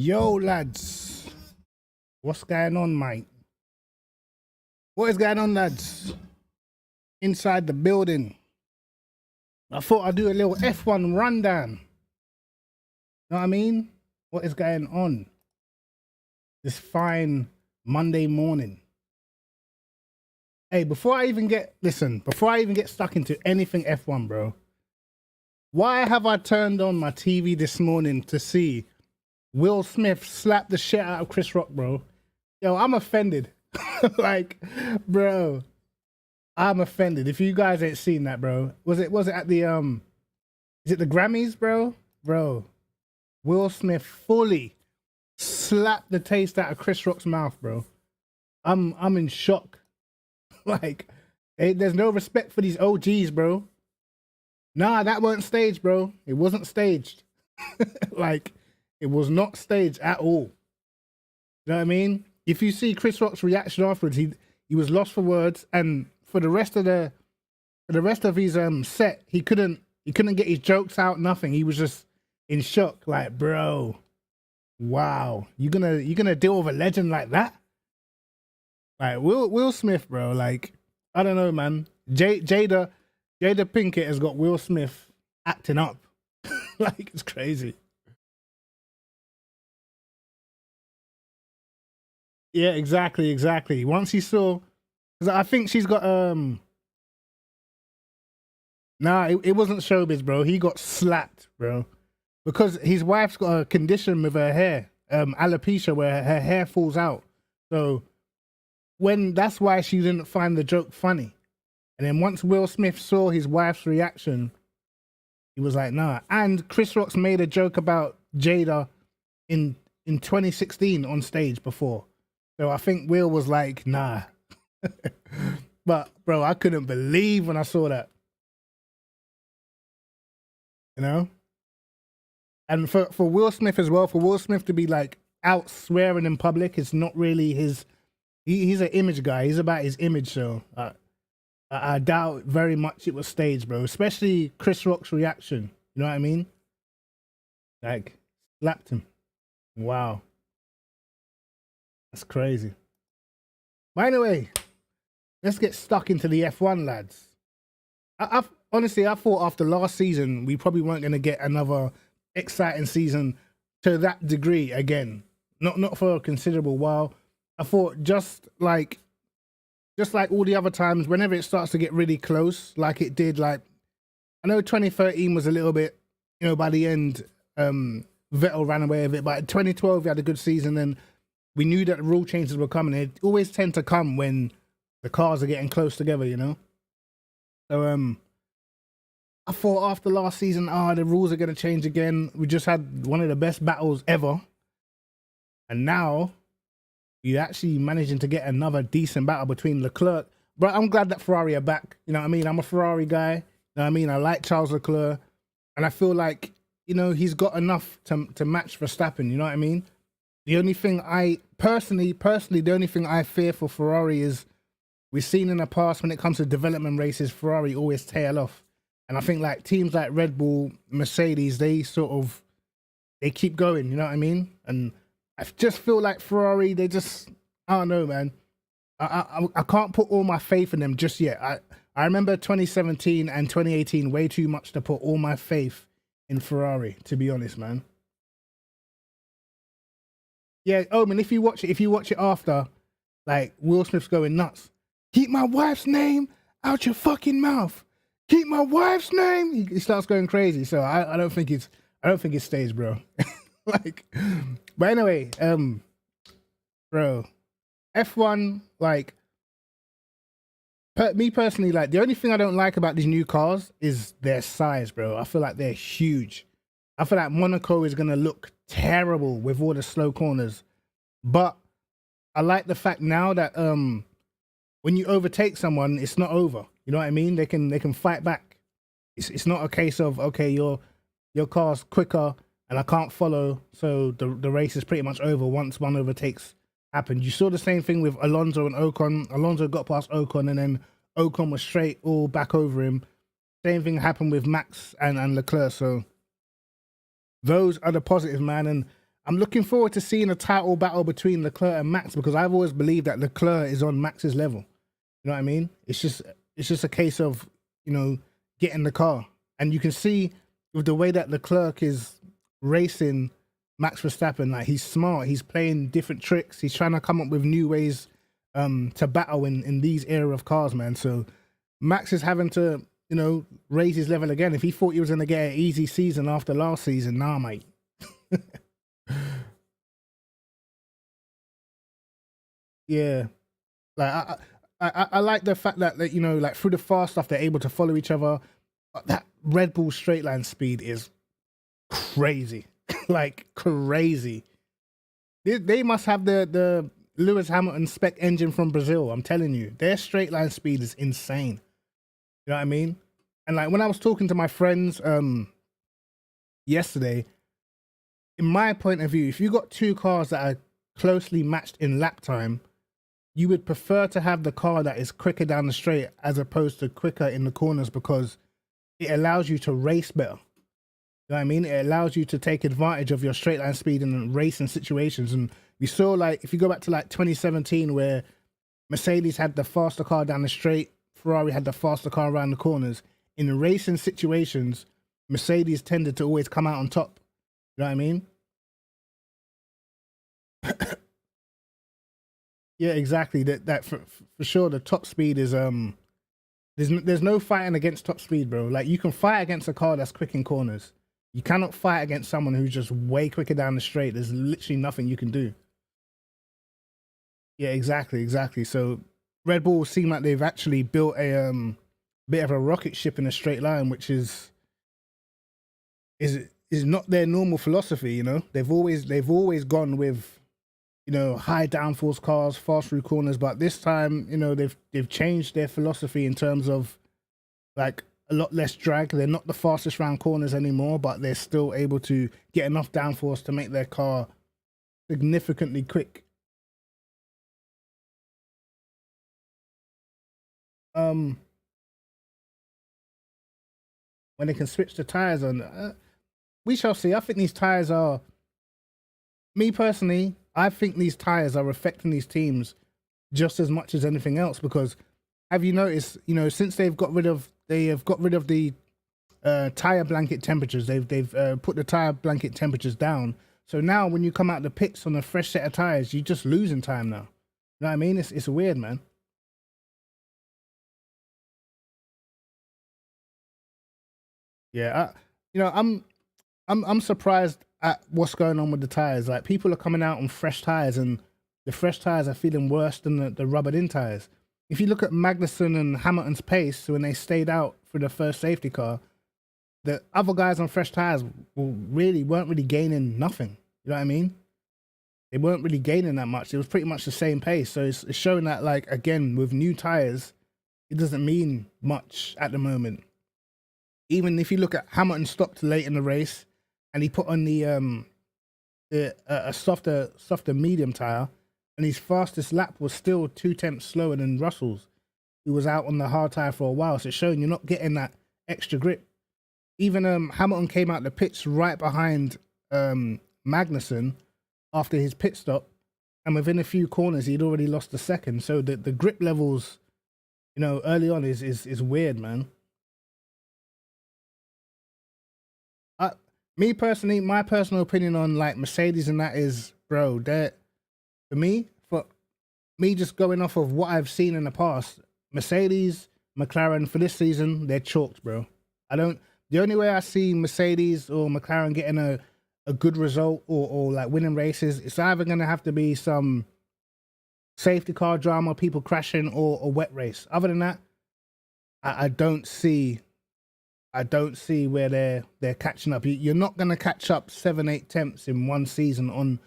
Yo, lads. What's going on, mate? What is going on, lads? Inside the building. I thought I'd do a little F1 rundown. Know what I mean? What is going on this fine Monday morning? Hey, before I even get stuck into anything F1, bro, why have I turned on my TV this morning to see Will Smith slap the shit out of Chris Rock, bro? Yo, I'm offended. Like, bro, I'm offended. If you guys ain't seen that, bro, was it at the is it the Grammys, bro? Bro, Will Smith fully slapped the taste out of Chris Rock's mouth, bro. I'm in shock. Like, there's no respect for these OGs, bro. Nah, that weren't staged, bro. It wasn't staged. Like, it was not staged at all. You know what I mean? If you see Chris Rock's reaction afterwards, he was lost for words, and for the rest of his set, he couldn't get his jokes out, nothing. He was just in shock, like, bro, wow, you gonna deal with a legend like that? Like, Will Smith, bro, like, I don't know, man. Jada Pinkett has got Will Smith acting up. Like, it's crazy. Yeah, exactly. Once he saw, because I think she's got nah, it wasn't showbiz, bro. He got slapped, bro, because his wife's got a condition with her hair, alopecia, where her hair falls out. So that's why she didn't find the joke funny. And then once Will Smith saw his wife's reaction, he was like, nah. And Chris Rock's made a joke about Jada in 2016 on stage before. So I think Will was like, nah. But, bro, I couldn't believe when I saw that. You know? And for Will Smith as well, for Will Smith to be, like, out swearing in public, it's not really his... He's an image guy. He's about his image, so I doubt very much it was staged, bro. Especially Chris Rock's reaction. You know what I mean? Like, slapped him. Wow. That's crazy. But anyway, let's get stuck into the F1, lads. Honestly, I thought after last season, we probably weren't going to get another exciting season to that degree again. Not for a considerable while. I thought just like all the other times, whenever it starts to get really close, like it did, like, I know 2013 was a little bit, you know, by the end, Vettel ran away with it, but in 2012 we had a good season, and we knew that the rule changes were coming. It always tend to come when the cars are getting close together, you know? So, I thought after last season, the rules are going to change again. We just had one of the best battles ever. And now, you're actually managing to get another decent battle between Leclerc. But I'm glad that Ferrari are back. You know what I mean? I'm a Ferrari guy. You know what I mean? I like Charles Leclerc. And I feel like, you know, he's got enough to match Verstappen. You know what I mean? The only thing personally, the only thing I fear for Ferrari is, we've seen in the past when it comes to development races, Ferrari always tail off. And I think like teams like Red Bull, Mercedes, they keep going, you know what I mean? And I just feel like Ferrari, I don't know, man. I can't put all my faith in them just yet. I remember 2017 and 2018 way too much to put all my faith in Ferrari, to be honest, man. Yeah, man, if you watch it after, like, Will Smith's going nuts. Keep my wife's name out your fucking mouth. Keep my wife's name. He starts going crazy. So I don't think it's staged, bro. Like, but anyway, bro, F1, like, me personally, like, the only thing I don't like about these new cars is their size, bro. I feel like they're huge. I feel like Monaco is gonna look terrible with all the slow corners. But I like the fact now that when you overtake someone, it's not over. You know what I mean? They can fight back. It's not a case of, okay, your car's quicker and I can't follow, so the race is pretty much over once one overtakes happened. You saw the same thing with Alonso and Ocon. Alonso got past Ocon, and then Ocon was straight all back over him. Same thing happened with Max and Leclerc. So those are the positives, man. And I'm looking forward to seeing a title battle between Leclerc and Max, because I've always believed that Leclerc is on Max's level. You know what I mean? It's just a case of, you know, getting the car. And you can see with the way that Leclerc is racing Max Verstappen, like he's smart, he's playing different tricks, he's trying to come up with new ways to battle in these era of cars, man. So Max is having to, you know, raise his level again. If he thought he was gonna get an easy season after last season, nah, mate. Yeah, like I like the fact that you know, like through the fast stuff, they're able to follow each other. That Red Bull straight line speed is crazy, like crazy. They must have the Lewis Hamilton spec engine from Brazil. I'm telling you, their straight line speed is insane. You know what I mean? And like when I was talking to my friends yesterday, in my point of view, if you got two cars that are closely matched in lap time, you would prefer to have the car that is quicker down the straight as opposed to quicker in the corners, because it allows you to race better. You know what I mean? It allows you to take advantage of your straight line speed in racing situations. And we saw, like, if you go back to like 2017, where Mercedes had the faster car down the straight, Ferrari had the faster car around the corners. In racing situations, Mercedes tended to always come out on top. You know what I mean? Yeah, exactly. That for sure, the top speed is there's no fighting against top speed, bro. Like, you can fight against a car that's quick in corners. You cannot fight against someone who's just way quicker down the straight. There's literally nothing you can do. Yeah, exactly. So Red Bull seem like they've actually built a bit of a rocket ship in a straight line, which is not their normal philosophy. You know, they've always gone with, you know, high downforce cars, fast through corners, but this time, you know, they've changed their philosophy in terms of like a lot less drag. They're not the fastest round corners anymore, but they're still able to get enough downforce to make their car significantly quick. Um, when they can switch the tires on, we shall see. I think these tires are, me personally, I think these tires are affecting these teams just as much as anything else, because have you noticed, you know, since they have got rid of the tire blanket temperatures, they've put the tire blanket temperatures down. So now when you come out the pits on a fresh set of tires, you just losing time now. You know what I mean? It's weird, man. Yeah, you know, I'm surprised at what's going on with the tires. Like, people are coming out on fresh tires, and the fresh tires are feeling worse than the rubbered in tires. If you look at Magnussen and Hamilton's pace when they stayed out for the first safety car, the other guys on fresh tires weren't really gaining nothing. You know what I mean? They weren't really gaining that much. It was pretty much the same pace. So it's showing that, like, again, with new tires, it doesn't mean much at the moment. Even if you look at Hamilton stopped late in the race and he put on a softer medium tire, and his fastest lap was still 2 tenths slower than Russell's, who was out on the hard tire for a while. So it's showing you're not getting that extra grip. Even Hamilton came out the pits right behind Magnussen after his pit stop, and within a few corners he'd already lost a second. So the grip levels, you know, early on is weird, man. Me personally, my personal opinion on like Mercedes and that is, bro, they're, for me, just going off of what I've seen in the past, Mercedes, McLaren for this season, they're chalked, bro. I don't. The only way I see Mercedes or McLaren getting a good result or like winning races, it's either gonna have to be some safety car drama, people crashing, or a wet race. Other than that, I don't see. I don't see where they're catching up. You're not gonna catch up 7-8 tenths in one season on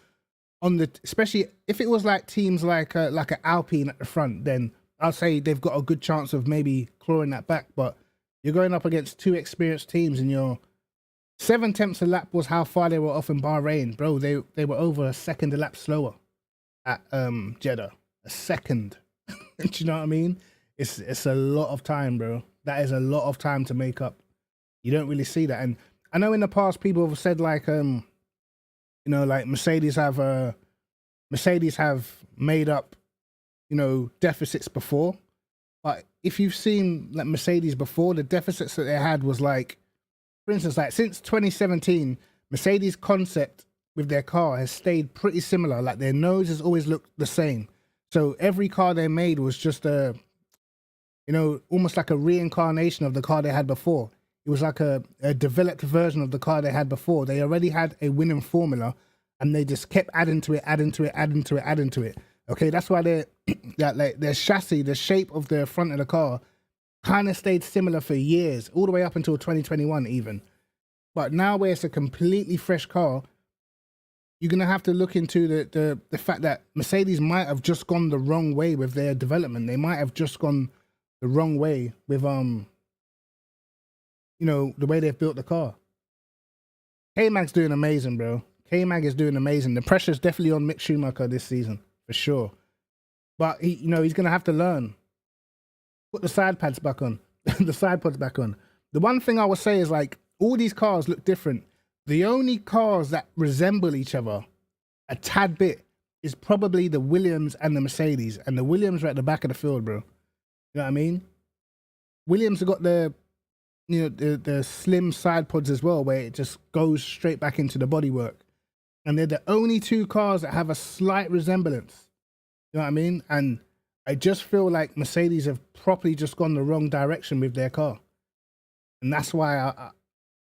the, especially if it was like teams like an Alpine at the front, then I'll say they've got a good chance of maybe clawing that back. But you're going up against two experienced teams, and you're 7 tenths a lap was how far they were off in Bahrain, bro. They were over a second a lap slower at Jeddah, a second. Do you know what I mean? It's a lot of time, bro. That is a lot of time to make up. You don't really see that. And I know in the past people have said like You know, like Mercedes have made up, you know, deficits before. But if you've seen like Mercedes before, the deficits that they had was like, for instance, like since 2017, Mercedes concept with their car has stayed pretty similar. Like their nose has always looked the same. So every car they made was just a, you know, almost like a reincarnation of the car they had before. It was like a developed version of the car they had before. They already had a winning formula, and they just kept adding to it, adding to it, adding to it, adding to it. Okay, that's why like their chassis, the shape of the front of the car, kind of stayed similar for years, all the way up until 2021 even. But now where it's a completely fresh car, you're gonna have to look into the fact that Mercedes might have just gone the wrong way with their development. They might have just gone the wrong way with you know, the way they've built the car. K-Mag's doing amazing, bro. K-Mag is doing amazing. The pressure's definitely on Mick Schumacher this season, for sure. But he, you know, he's gonna have to learn. Put the side pads back on. The side pods back on. The one thing I would say is like all these cars look different. The only cars that resemble each other a tad bit is probably the Williams and the Mercedes. And the Williams are at the back of the field, bro. You know what I mean? Williams have got the, you know, the slim side pods as well, where it just goes straight back into the bodywork. And they're the only two cars that have a slight resemblance. You know what I mean? And I just feel like Mercedes have properly just gone the wrong direction with their car. And that's why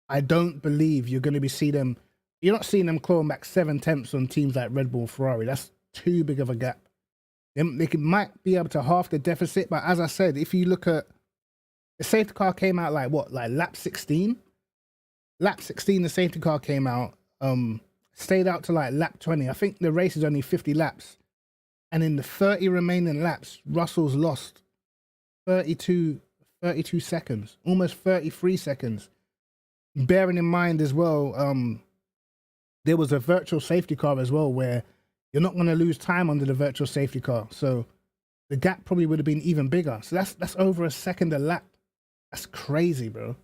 I don't believe you're going to be seeing them. You're not seeing them clawing back 7 tenths on teams like Red Bull, Ferrari. That's too big of a gap. They might be able to half the deficit, but as I said, if you look at the safety car came out like what, like lap 16? Lap 16, the safety car came out, stayed out to like lap 20. I think the race is only 50 laps. And in the 30 remaining laps, Russell's lost 32 seconds, almost 33 seconds. Bearing in mind as well, there was a virtual safety car as well where you're not going to lose time under the virtual safety car. So the gap probably would have been even bigger. So that's over a second a lap. That's crazy, bro.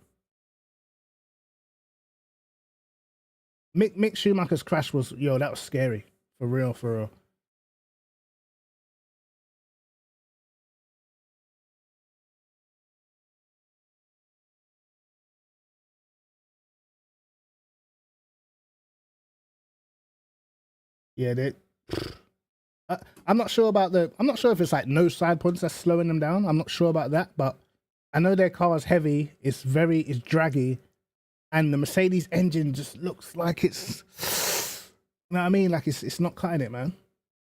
Mick Schumacher's crash was, yo, that was scary. For real, for real. Yeah, I'm not sure about I'm not sure if it's like no side pods that's slowing them down. I'm not sure about that, but I know their car is heavy. It's draggy, and the Mercedes engine just looks like it's, you know what I mean? Like it's not cutting it, man.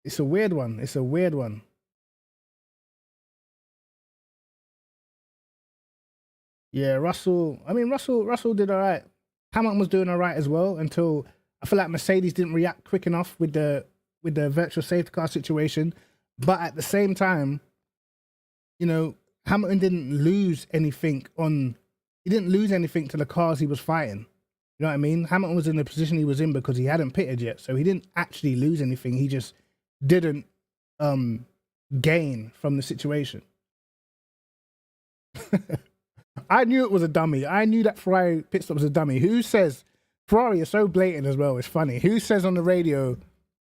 It's a weird one. It's a weird one. Yeah, Russell. I mean, Russell did all right. Hamilton was doing all right as well until I feel like Mercedes didn't react quick enough with the virtual safety car situation. But at the same time, you know, Hamilton didn't lose anything he didn't lose anything to the cars he was fighting. You know what I mean? Hamilton was in the position he was in because he hadn't pitted yet. So he didn't actually lose anything. He just didn't gain from the situation. I knew it was a dummy. I knew that Ferrari pit stop was a dummy. Who says Ferrari is so blatant as well? It's funny. Who says on the radio,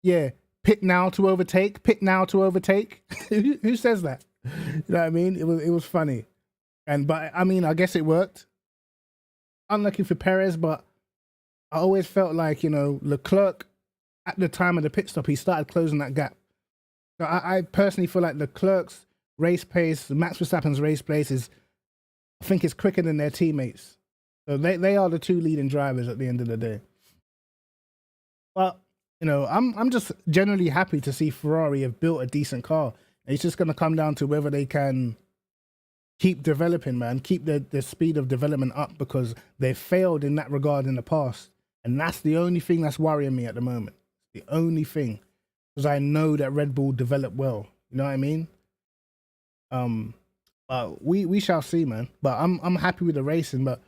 yeah, pit now to overtake, pit now to overtake? Who says that? You know what I mean? It was funny. But I mean, I guess it worked. Unlucky for Perez, but I always felt like, you know, Leclerc at the time of the pit stop, he started closing that gap. So I personally feel like Leclerc's race pace, Max Verstappen's race pace is, I think it's quicker than their teammates. So they are the two leading drivers at the end of the day. But, you know, I'm just generally happy to see Ferrari have built a decent car. It's just going to come down to whether they can keep developing, man, keep the speed of development up, because they failed in that regard in the past. And that's the only thing that's worrying me at the moment. The only thing. Because I know that Red Bull developed well. You know what I mean? We shall see, man. But I'm happy with the racing. But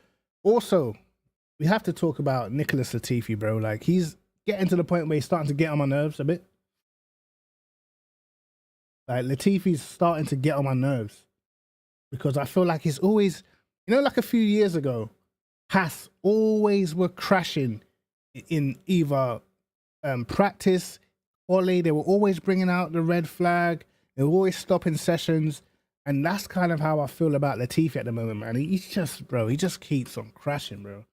also, we have to talk about Nicholas Latifi, bro. Like, he's getting to the point where he's starting to get on my nerves a bit. Like, Latifi's starting to get on my nerves. Because I feel like he's always, you know, like a few years ago, Haas always were crashing in either practice, quali, they were always bringing out the red flag. They were always stopping sessions. And that's kind of how I feel about Latifi at the moment, man. He's just, bro, he just keeps on crashing, bro.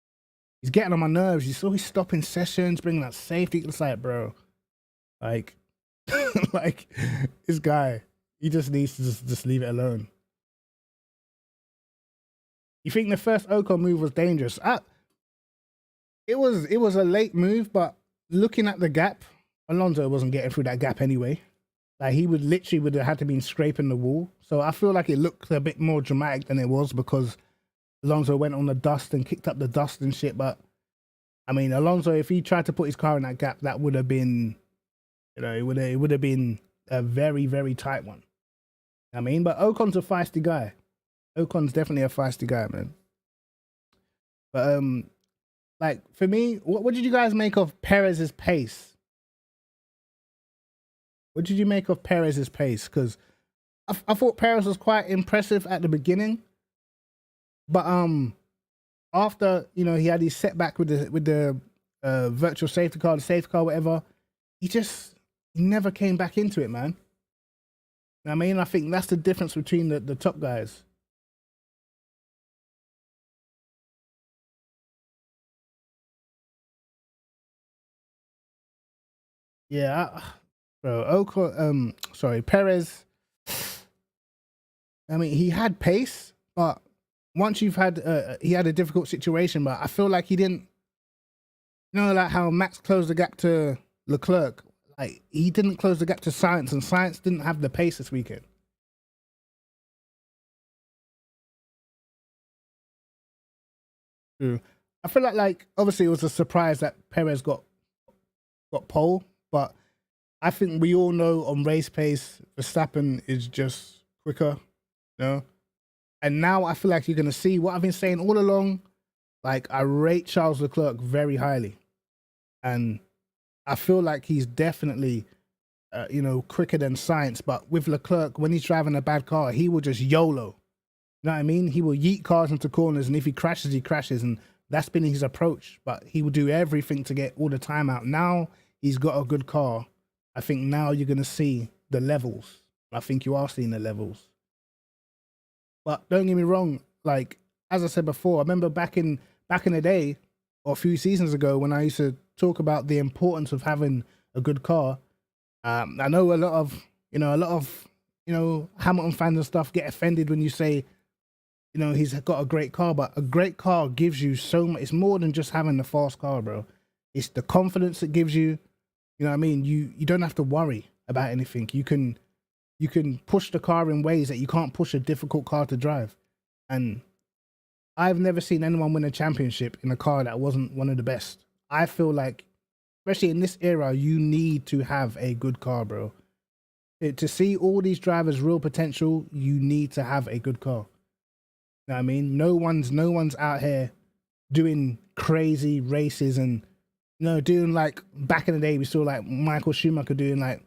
He's getting on my nerves. He's always stopping sessions, bringing out safety. It's like, bro, like, like this guy, he just needs to just leave it alone. You think the first Ocon move was dangerous? It was a late move, but looking at the gap, Alonso wasn't getting through that gap anyway. Like he would have had to been scraping the wall. So I feel like it looked a bit more dramatic than it was because Alonso went on the dust and kicked up the dust and shit. But I mean, Alonso, if he tried to put his car in that gap, that would have been, you know, it would have been a very, very tight one. I mean, but Ocon's a feisty guy. Ocon's definitely a feisty guy, man. But like for me, what did you guys make of Perez's pace? What did you make of Perez's pace? Because I thought Perez was quite impressive at the beginning, but after, you know, he had his setback with the virtual safety car, the safety car, whatever, he never came back into it, man. I mean, I think that's the difference between the top guys. Yeah, bro, Perez. I mean, he had pace, but once you've had, he had a difficult situation, but I feel like he didn't, you know, like how Max closed the gap to Leclerc. Like, he didn't close the gap to Sainz, and Sainz didn't have the pace this weekend. True. I feel like obviously it was a surprise that Perez got pole, but I think we all know on race pace, Verstappen is just quicker, you know? And now I feel like you're going to see what I've been saying all along. Like, I rate Charles Leclerc very highly. And I feel like he's definitely, you know, quicker than Sainz. But with Leclerc, when he's driving a bad car, he will just YOLO. You know what I mean? He will yeet cars into corners, and if he crashes, he crashes. And that's been his approach. But he will do everything to get all the time out. Now he's got a good car. I think now you're going to see the levels. I think you are seeing the levels. But don't get me wrong, like, as I said before, I remember back in the day, or a few seasons ago, when I used to talk about the importance of having a good car. I know a lot of Hamilton fans and stuff get offended when you say, you know, he's got a great car, but a great car gives you so much. It's more than just having the fast car, bro. It's the confidence it gives you. You know what I mean? You don't have to worry about anything. You can push the car in ways that you can't push a difficult car to drive. And I've never seen anyone win a championship in a car that wasn't one of the best. I feel like, especially in this era, you need to have a good car, bro. To see all these drivers' real potential, you need to have a good car. You know what I mean? No one's out here doing crazy races and, you know, doing like back in the day we saw like Michael Schumacher doing like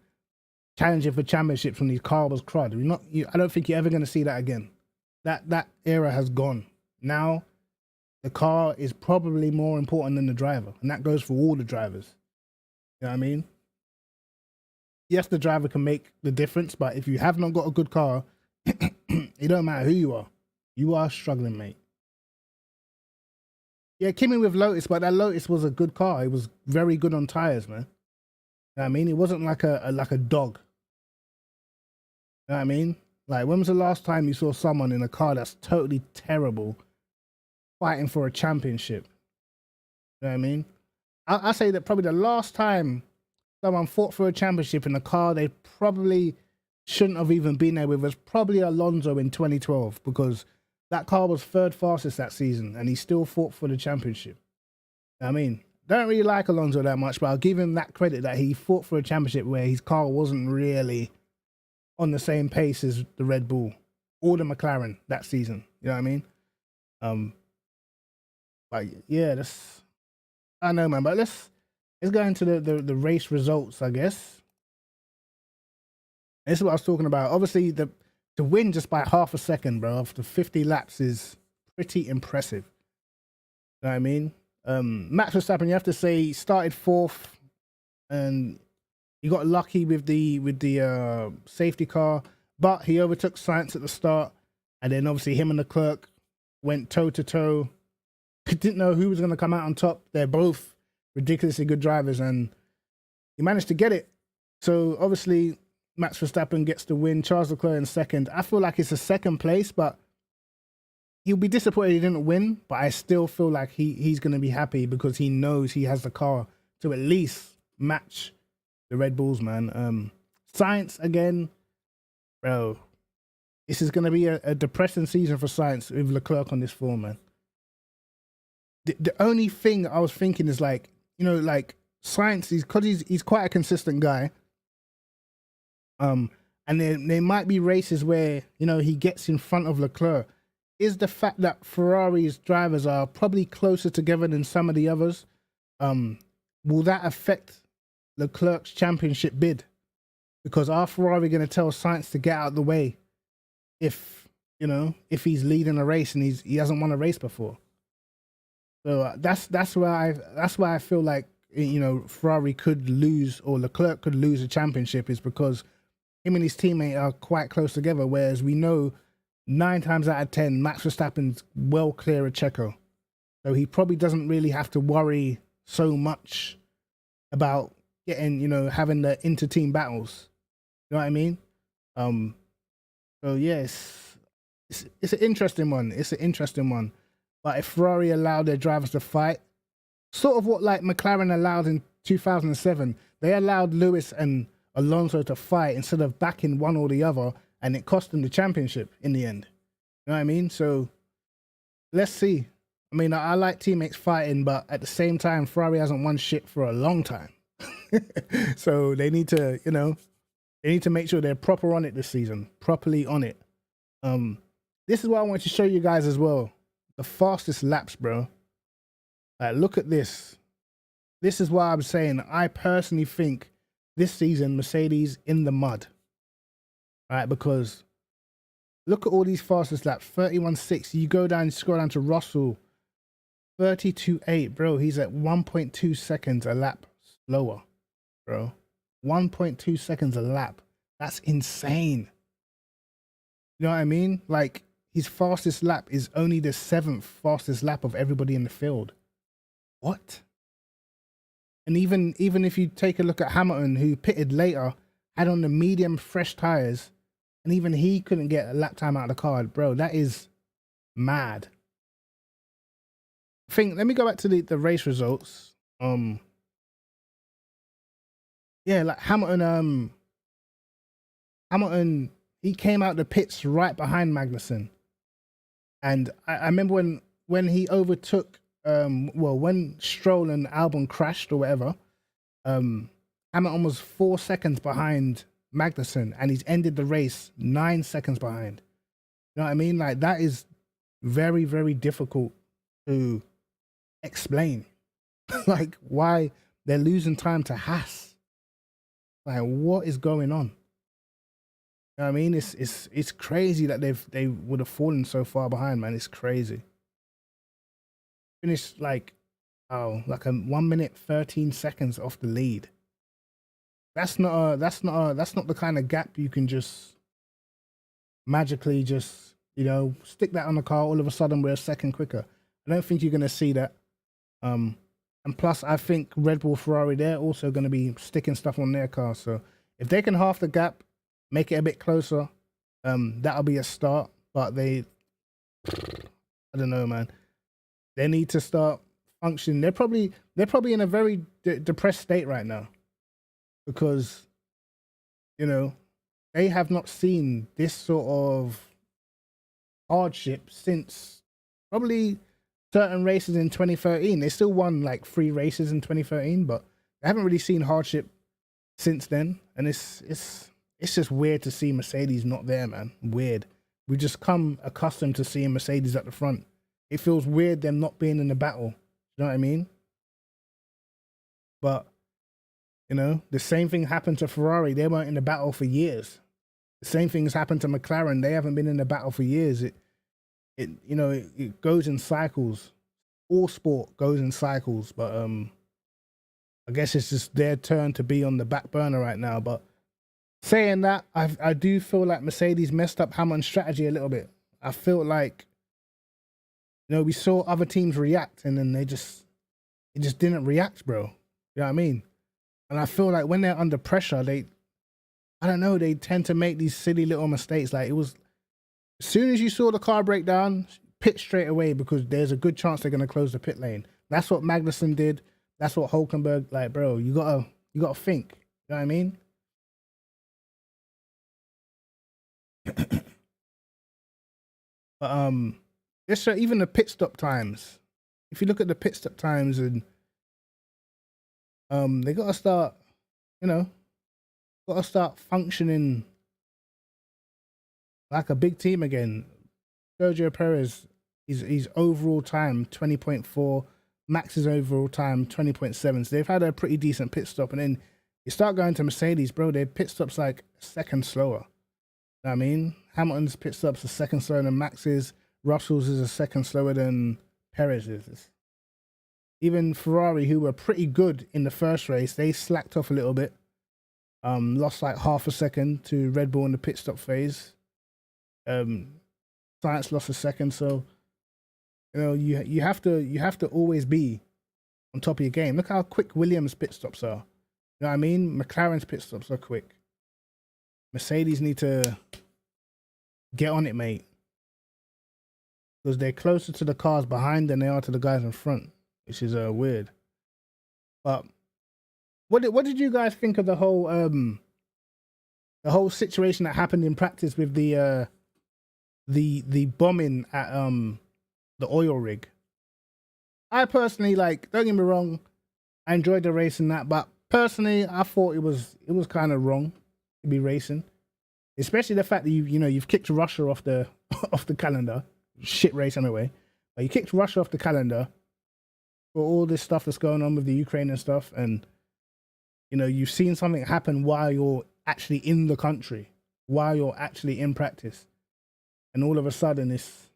challenging for championships when his car was crud. I don't think you're ever going to see that again. That era has gone. Now, the car is probably more important than the driver, and that goes for all the drivers. You know what I mean? Yes, the driver can make the difference, but if you have not got a good car, it don't matter who you are. You are struggling, mate. Yeah, Kimi with Lotus, but that Lotus was a good car. It was very good on tires, man. You know what I mean? It wasn't like a dog. You know what I mean? Like, when was the last time you saw someone in a car that's totally terrible fighting for a championship? You know what I mean? I say that probably the last time someone fought for a championship in a car they probably shouldn't have even been there with was probably Alonso in 2012, because that car was third fastest that season and he still fought for the championship. You know what I mean? Don't really like Alonso that much, but I'll give him that credit that he fought for a championship where his car wasn't really on the same pace as the Red Bull or the McLaren that season. You know what I mean? But yeah, I know, man. But let's go into the race results, I guess. This is what I was talking about. Obviously, to win just by half a second, bro, after 50 laps is pretty impressive. You know what I mean? Max Verstappen, you have to say, started fourth, and he got lucky with the safety car, but he overtook Sainz at the start, and then obviously him and Leclerc went toe to toe. Didn't know who was going to come out on top. They're both ridiculously good drivers, and he managed to get it. So obviously Max Verstappen gets the win, Charles Leclerc in second. I feel like it's a second place, but he'll be disappointed he didn't win. But I still feel like he's going to be happy because he knows he has the car to at least match the Red Bulls, man. Sainz again, bro. This is going to be a depressing season for Sainz with Leclerc on this form, man. The only thing I was thinking is like, you know, like Sainz, because he's quite a consistent guy. And there might be races where, you know, he gets in front of Leclerc. Is the fact that Ferrari's drivers are probably closer together than some of the others, will that affect Leclerc's championship bid? Because are Ferrari going to tell Sainz to get out of the way if, you know, if he's leading a race and he hasn't won a race before? So that's why I feel like, you know, Ferrari could lose, or Leclerc could lose a championship, is because him and his teammate are quite close together. Whereas we know 9 times out of 10, Max Verstappen's well clear of Checo, so he probably doesn't really have to worry so much about getting, you know, having the inter-team battles. You know what I mean? So yes, it's an interesting one. It's an interesting one. But if Ferrari allowed their drivers to fight, sort of what like McLaren allowed in 2007, they allowed Lewis and Alonso to fight instead of backing one or the other, and it cost them the championship in the end. You know what I mean? So let's see. I mean, I like teammates fighting, but at the same time, Ferrari hasn't won shit for a long time. So they need to, you know, they need to make sure they're proper on it this season, properly on it. This is what I want to show you guys as well. The fastest laps, bro. Like, look at this. This is why I'm saying I personally think this season Mercedes in the mud. Right? Because look at all these fastest laps. 31.6. You go down, scroll down to Russell. 32.8, bro. He's at 1.2 seconds a lap slower, bro. 1.2 seconds a lap. That's insane. You know what I mean? Like, his fastest lap is only the 7th fastest lap of everybody in the field. What? And even if you take a look at Hamilton, who pitted later, had on the medium fresh tires, and even he couldn't get a lap time out of the car, bro. That is mad. Let me go back to the race results. Yeah, like Hamilton, he came out the pits right behind Magnussen. And I remember when he overtook, when Stroll and Albon crashed or whatever, Hamilton was 4 seconds behind Magnussen, and he's ended the race 9 seconds behind. You know what I mean? Like, that is very, very difficult to explain. Like, why they're losing time to Haas. Like, what is going on? You know what I mean? It's crazy that they would have fallen so far behind, man. It's crazy. Finished like a 1 minute 13 seconds off the lead. That's not the kind of gap you can just magically just, you know, stick that on the car. All of a sudden we're a second quicker. I don't think you're gonna see that. And plus, I think Red Bull, Ferrari, they're also gonna be sticking stuff on their car. So if they can half the gap, make it a bit closer, that'll be a start. But I don't know, man. They need to start functioning. They're probably in a very depressed state right now, because, you know, they have not seen this sort of hardship since probably certain races in 2013. They still won like 3 races in 2013, but they haven't really seen hardship since then. And it's just weird to see Mercedes not there, man. Weird. We've just come accustomed to seeing Mercedes at the front. It feels weird them not being in the battle. You know what I mean? But, you know, the same thing happened to Ferrari. They weren't in the battle for years. The same thing has happened to McLaren. They haven't been in the battle for years. It goes in cycles. All sport goes in cycles. But I guess it's just their turn to be on the back burner right now. But saying that, I do feel like Mercedes messed up Hamilton's strategy a little bit. I feel like, you know, we saw other teams react and then it just didn't react, bro. You know what I mean? And I feel like when they're under pressure, I don't know, they tend to make these silly little mistakes. Like, it was, as soon as you saw the car break down, pit straight away, because there's a good chance they're going to close the pit lane. That's what Magnussen did. That's what Hulkenberg, like, bro, you gotta think. You know what I mean? But just even the pit stop times. If you look at the pit stop times, and they gotta start, you know, gotta start functioning like a big team again. Sergio Perez, his overall time 20.4, Max's overall time 20.7. So they've had a pretty decent pit stop, and then you start going to Mercedes, bro. Their pit stops like a second slower. You know what I mean? Hamilton's pit stops a second slower than Max's. Russell's is a second slower than Perez's. Even Ferrari, who were pretty good in the first race, they slacked off a little bit. Lost like half a second to Red Bull in the pit stop phase. Science lost a second, so you know you have to always be on top of your game. Look how quick Williams' pit stops are. You know what I mean? McLaren's pit stops are quick. Mercedes need to get on it, mate, because they're closer to the cars behind than they are to the guys in front, which is weird. But what did you guys think of the whole situation that happened in practice with the bombing at the oil rig? I personally, like, don't get me wrong, I enjoyed the race and that, but personally I thought it was kind of wrong to be racing, especially the fact that you've kicked Russia off the off the calendar. Shit race anyway, but you kicked Russia off the calendar for all this stuff that's going on with the Ukraine and stuff, and you know you've seen something happen while you're actually in the country, while you're actually in practice, and all of a sudden it's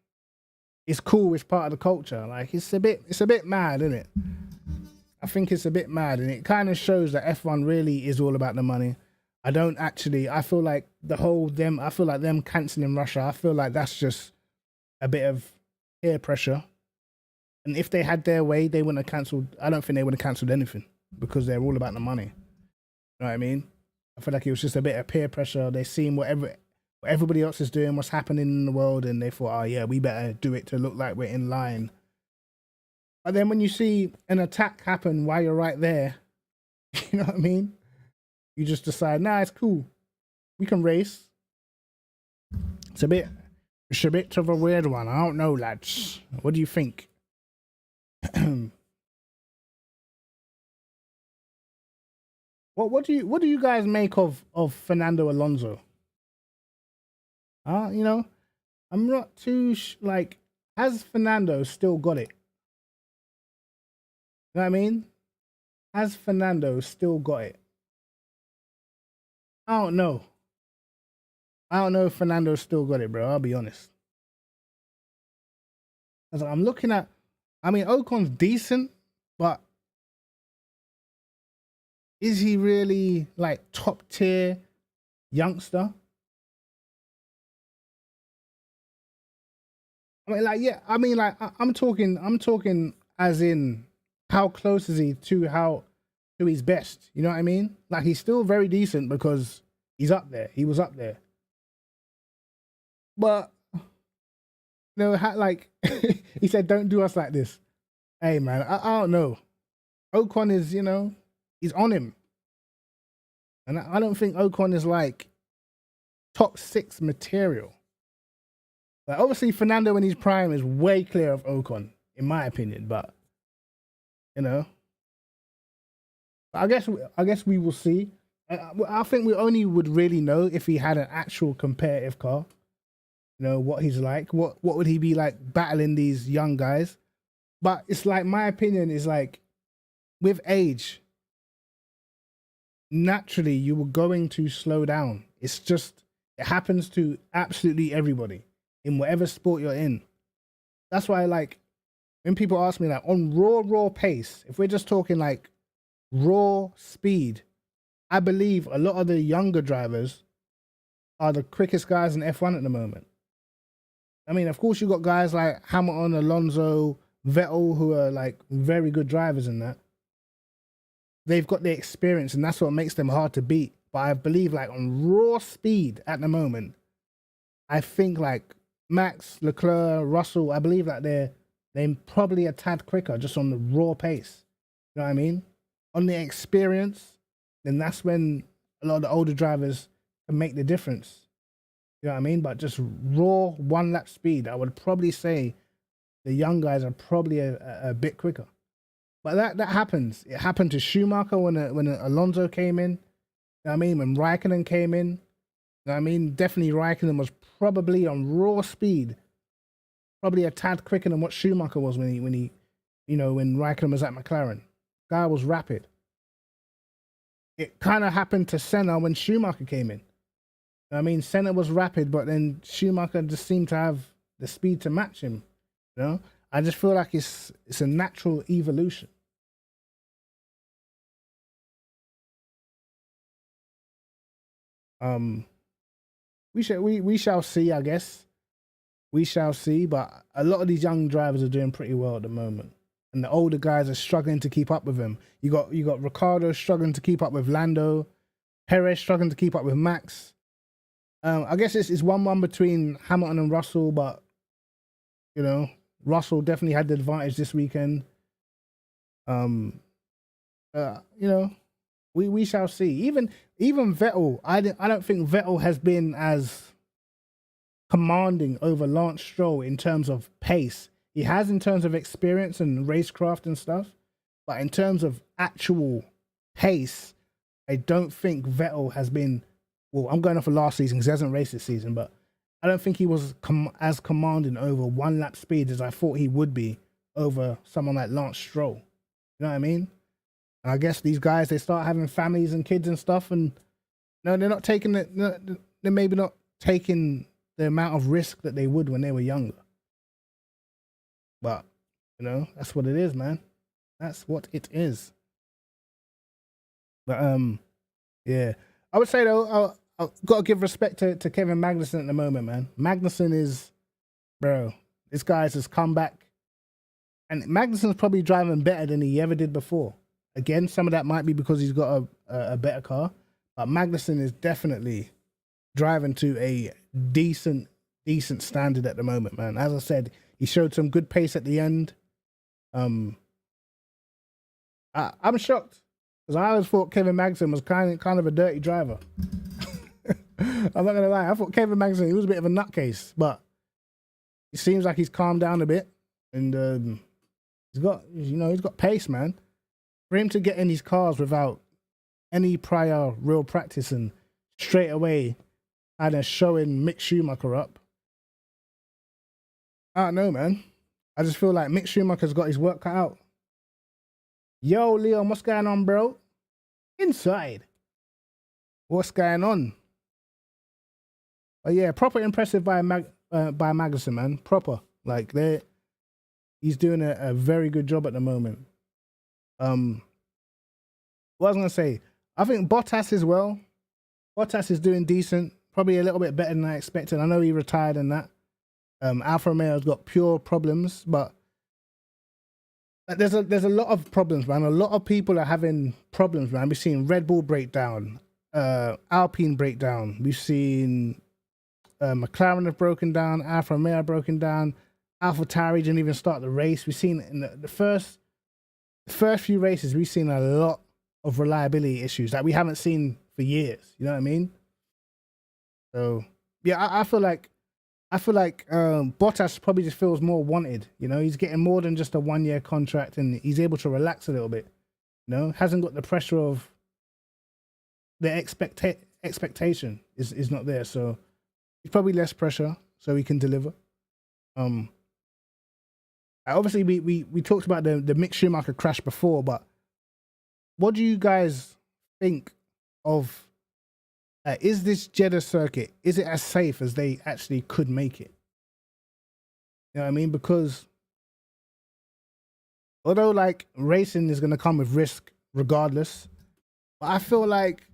cool, it's part of the culture. Like, it's a bit mad, isn't it? I think it's a bit mad, and it kind of shows that F1 really is all about the money. I feel like them cancelling Russia, I feel like that's just a bit of peer pressure. And if they had their way, they wouldn't have cancelled. I don't think they would have cancelled anything, because they're all about the money. You know what I mean? I feel like it was just a bit of peer pressure. They seen what everybody else is doing, what's happening in the world, and they thought, oh yeah, we better do it to look like we're in line. But then when you see an attack happen while you're right there, you know what I mean? You just decide, nah, it's cool. We can race. It's a bit of a weird one. I don't know, lads. What do you think? What do you guys make of Fernando Alonso? You know, I'm not too like, has Fernando still got it? You know what I mean? Has Fernando still got it? I don't know. I don't know if Fernando's still got it, bro. I'll be honest. As I'm looking at, I mean, Ocon's decent, but is he really like top tier youngster? I mean, like, yeah. I mean, like, I'm talking as in, how close is he to his best? You know what I mean? Like, he's still very decent because he's up there. He was up there. But, you know, like, he said, don't do us like this. Hey, man, I don't know. Ocon is, you know, he's on him. And I don't think Ocon is, like, top 6 material. Like, obviously, Fernando in his prime is way clear of Ocon, in my opinion. But, you know, I guess we will see. I think we only would really know if he had an actual competitive car. You know, what he's like. What would he be like battling these young guys? But it's like, my opinion is like, with age, naturally you were going to slow down. It's just, it happens to absolutely everybody in whatever sport you're in. That's why, like, when people ask me, like, on raw pace, if we're just talking like raw speed, I believe a lot of the younger drivers are the quickest guys in F1 at the moment. I mean, of course, you've got guys like Hamilton, Alonso, Vettel, who are like very good drivers in that. They've got the experience, and that's what makes them hard to beat. But I believe, like, on raw speed at the moment, I think like Max, Leclerc, Russell, I believe that they're probably a tad quicker just on the raw pace. You know what I mean? On the experience, then that's when a lot of the older drivers can make the difference. You know what I mean? But just raw one lap speed, I would probably say the young guys are probably a bit quicker. But that happens. It happened to Schumacher when Alonso came in. You know what I mean? When Raikkonen came in. You know what I mean? Definitely Raikkonen was probably on raw speed, probably a tad quicker than what Schumacher was when Raikkonen was at McLaren. Guy was rapid. It kind of happened to Senna when Schumacher came in. I mean, Senna was rapid, but then Schumacher just seemed to have the speed to match him. You know, I just feel like it's a natural evolution. We shall see, I guess. We shall see, but a lot of these young drivers are doing pretty well at the moment, and the older guys are struggling to keep up with them. You got Ricciardo struggling to keep up with Lando, Perez struggling to keep up with Max. I guess it's 1-1 between Hamilton and Russell, but you know, Russell definitely had the advantage this weekend. You know, we shall see. Even Vettel, I don't think Vettel has been as commanding over Lance Stroll in terms of pace. He has in terms of experience and racecraft and stuff, but in terms of actual pace, I don't think Vettel has been. Well, I'm going off of last season because he hasn't raced this season, but I don't think he was as commanding over one lap speed as I thought he would be over someone like Lance Stroll. You know what I mean? And I guess these guys, they start having families and kids and stuff, and no, they're not taking it. They're maybe not taking the amount of risk that they would when they were younger. But you know, that's what it is, man. That's what it is. But yeah, I would say though, I've got to give respect to Kevin Magnussen at the moment, man. Magnussen is, bro, this guy's just come back. And Magnussen's probably driving better than he ever did before. Again, some of that might be because he's got a better car. But Magnussen is definitely driving to a decent standard at the moment, man. As I said, he showed some good pace at the end. I'm shocked because I always thought Kevin Magnussen was kind of a dirty driver. I'm not gonna lie. I thought Kevin Magnussen, he was a bit of a nutcase, but it seems like he's calmed down a bit, and he's got pace, man. For him to get in these cars without any prior real practice and straight away kind of showing Mick Schumacher up, I don't know, man. I just feel like Mick Schumacher's got his work cut out. Yo, Leon, what's going on, bro? Inside. What's going on? But yeah, proper impressive by Magnussen, man. Proper. Like, he's doing a very good job at the moment. What was I going to say? I think Bottas as well. Bottas is doing decent. Probably a little bit better than I expected. I know he retired and that. Alfa Romeo's got pure problems, but there's a lot of problems, man. A lot of people are having problems, man. We've seen Red Bull break down, Alpine break down. We've seen McLaren have broken down, Alfa Romeo broken down, AlphaTauri didn't even start the race. We've seen in the first few races, we've seen a lot of reliability issues that we haven't seen for years. You know what I mean? So yeah, I feel like Bottas probably just feels more wanted. You know, he's getting more than just a 1-year contract, and he's able to relax a little bit. You know, hasn't got the pressure of the expectation is not there. So it's probably less pressure, so he can deliver. Obviously we talked about the Mick Schumacher crash before, but what do you guys think of? Is this Jeddah circuit, is it as safe as they actually could make it? You know what I mean? Because although like racing is going to come with risk, regardless. But I feel like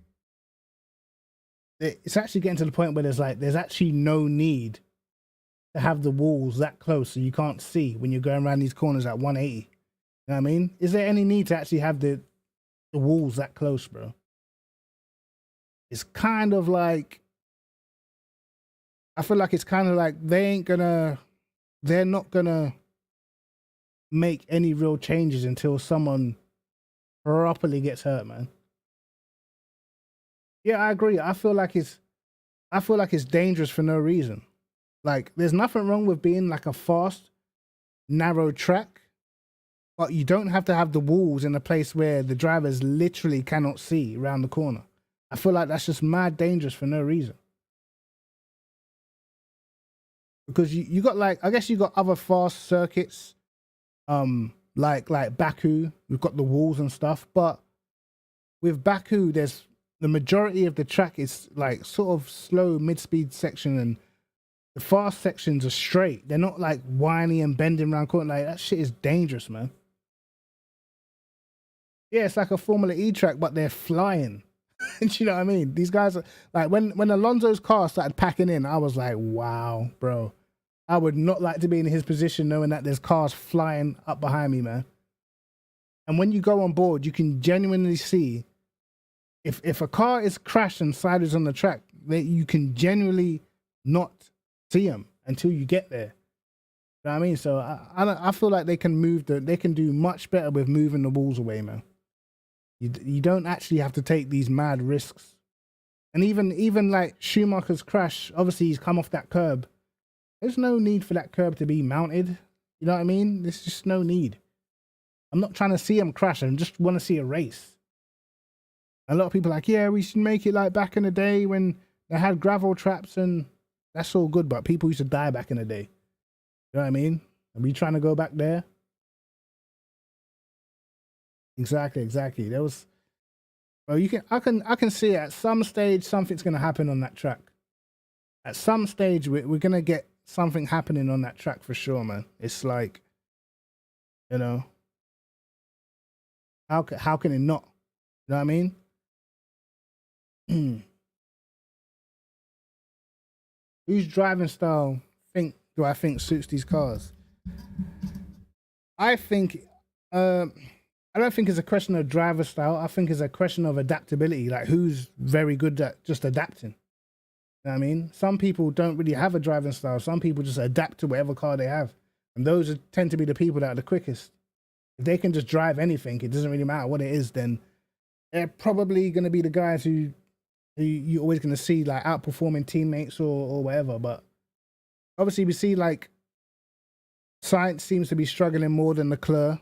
it's actually getting to the point where there's actually no need to have the walls that close so you can't see when you're going around these corners at 180. You know what I mean? Is there any need to actually have the walls that close, bro? It's kind of like, I feel like it's kind of like they're not gonna make any real changes until someone properly gets hurt, man. Yeah, I agree. I feel like it's dangerous for no reason. Like, there's nothing wrong with being like a fast, narrow track, but you don't have to have the walls in a place where the drivers literally cannot see around the corner. I feel like that's just mad dangerous for no reason. Because you got like, I guess you got other fast circuits, like Baku, we've got the walls and stuff, but with Baku, there's the majority of the track is like sort of slow mid-speed section, and the fast sections are straight. They're not like whiny and bending around corner. Like, that shit is dangerous, man. Yeah, it's like a Formula E track, but they're flying. Do you know what I mean? These guys are like, when Alonso's car started packing in, I was like, wow, bro. I would not like to be in his position knowing that there's cars flying up behind me, man. And when you go on board, you can genuinely see if a car is crashed and sideways on the track, you can genuinely not see them until you get there. You know what I mean? So I feel like they can do much better with moving the walls away, man. You don't actually have to take these mad risks. And even like Schumacher's crash, obviously he's come off that curb. There's no need for that curb to be mounted. You know what I mean? There's just no need. I'm not trying to see him crash. I just want to see a race. A lot of people are like, yeah, we should make it like back in the day when they had gravel traps, and that's all good, but people used to die back in the day. You know what I mean? Are we trying to go back there? Exactly. There was, well, I can see at some stage something's gonna happen on that track. At some stage we're gonna get something happening on that track for sure, man. It's like, you know, how can it not? You know what I mean? Whose driving style do I think suits these cars? I think I don't think it's a question of driver style. I think it's a question of adaptability. Like, who's very good at just adapting? You know what I mean? Some people don't really have a driving style. Some people just adapt to whatever car they have. And those tend to be the people that are the quickest. If they can just drive anything, it doesn't really matter what it is, then they're probably going to be the guys who you're always going to see like outperforming teammates or whatever. But obviously we see like Sainz seems to be struggling more than Leclerc.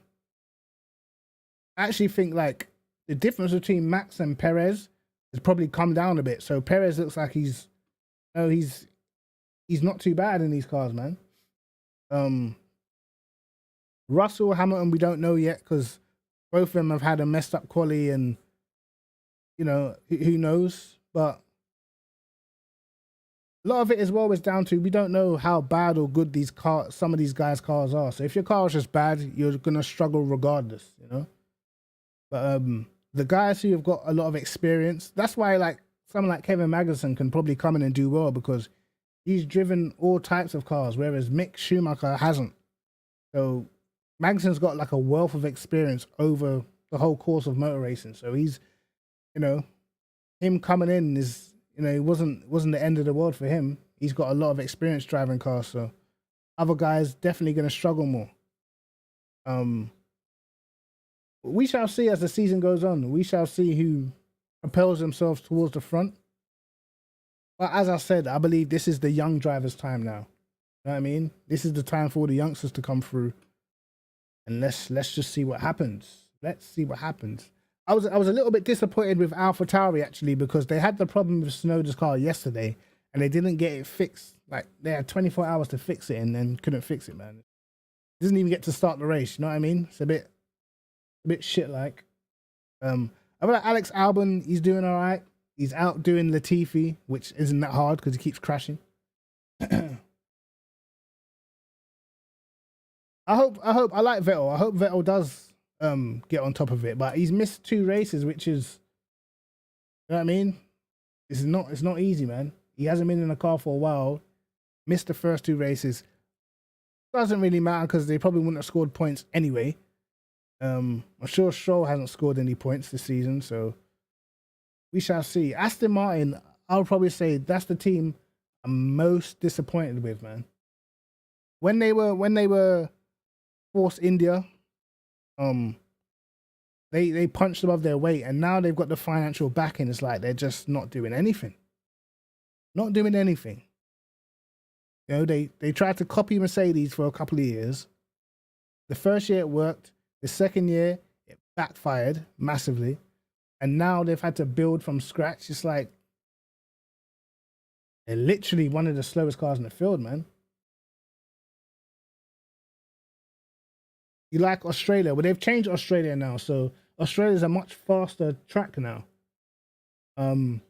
I actually think like the difference between Max and Perez has probably come down a bit. So Perez looks like he's not too bad in these cars, man. Russell, Hamilton, we don't know yet because both of them have had a messed up quali, and you know, who knows? But a lot of it as well is down to we don't know how bad or good some of these guys' cars are. So if your car is just bad, you're gonna struggle regardless, you know. But the guys who have got a lot of experience, that's why like someone like Kevin Magnussen can probably come in and do well, because he's driven all types of cars, whereas Mick Schumacher hasn't. So Magnussen's got like a wealth of experience over the whole course of motor racing. So he's, you know, him coming in is, you know, it wasn't the end of the world for him. He's got a lot of experience driving cars, so other guys definitely going to struggle more. We shall see as the season goes on. We shall see who propels themselves towards the front. But as I said, I believe this is the young drivers' time now. You know what I mean? This is the time for all the youngsters to come through. And let's just see what happens. Let's see what happens. I was a little bit disappointed with AlphaTauri actually, because they had the problem with Tsunoda's car yesterday and they didn't get it fixed. Like, they had 24 hours to fix it and then couldn't fix it, man. Doesn't even get to start the race, you know what I mean? It's a bit shit like. I feel like Alex Albon, he's doing all right. He's out doing Latifi, which isn't that hard because he keeps crashing. I like Vettel. I hope Vettel does get on top of it. But he's missed 2 races, which is, you know what I mean? It's not easy, man. He hasn't been in a car for a while. Missed the first 2 races. Doesn't really matter because they probably wouldn't have scored points anyway. I'm sure Stroll hasn't scored any points this season, so we shall see. Aston Martin, I'll probably say that's the team I'm most disappointed with, man. When they were Force India, they punched above their weight, and now they've got the financial backing. It's like they're just not doing anything. Not doing anything. You know, they tried to copy Mercedes for a couple of years. The first year it worked. The second year it backfired massively. And now they've had to build from scratch. It's like they're literally one of the slowest cars in the field, man. You like Australia? Well, they've changed Australia now, so Australia's a much faster track now. I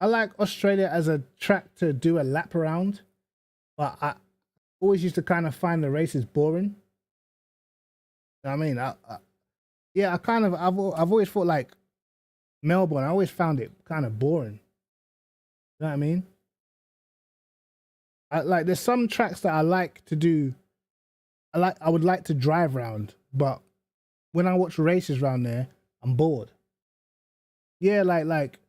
like Australia as a track to do a lap around, but I always used to kind of find the races boring. I mean, I've always thought like Melbourne. I always found it kind of boring. You know what I mean? There's some tracks that I like to do. I would like to drive around, but when I watch races around there, I'm bored. Yeah, like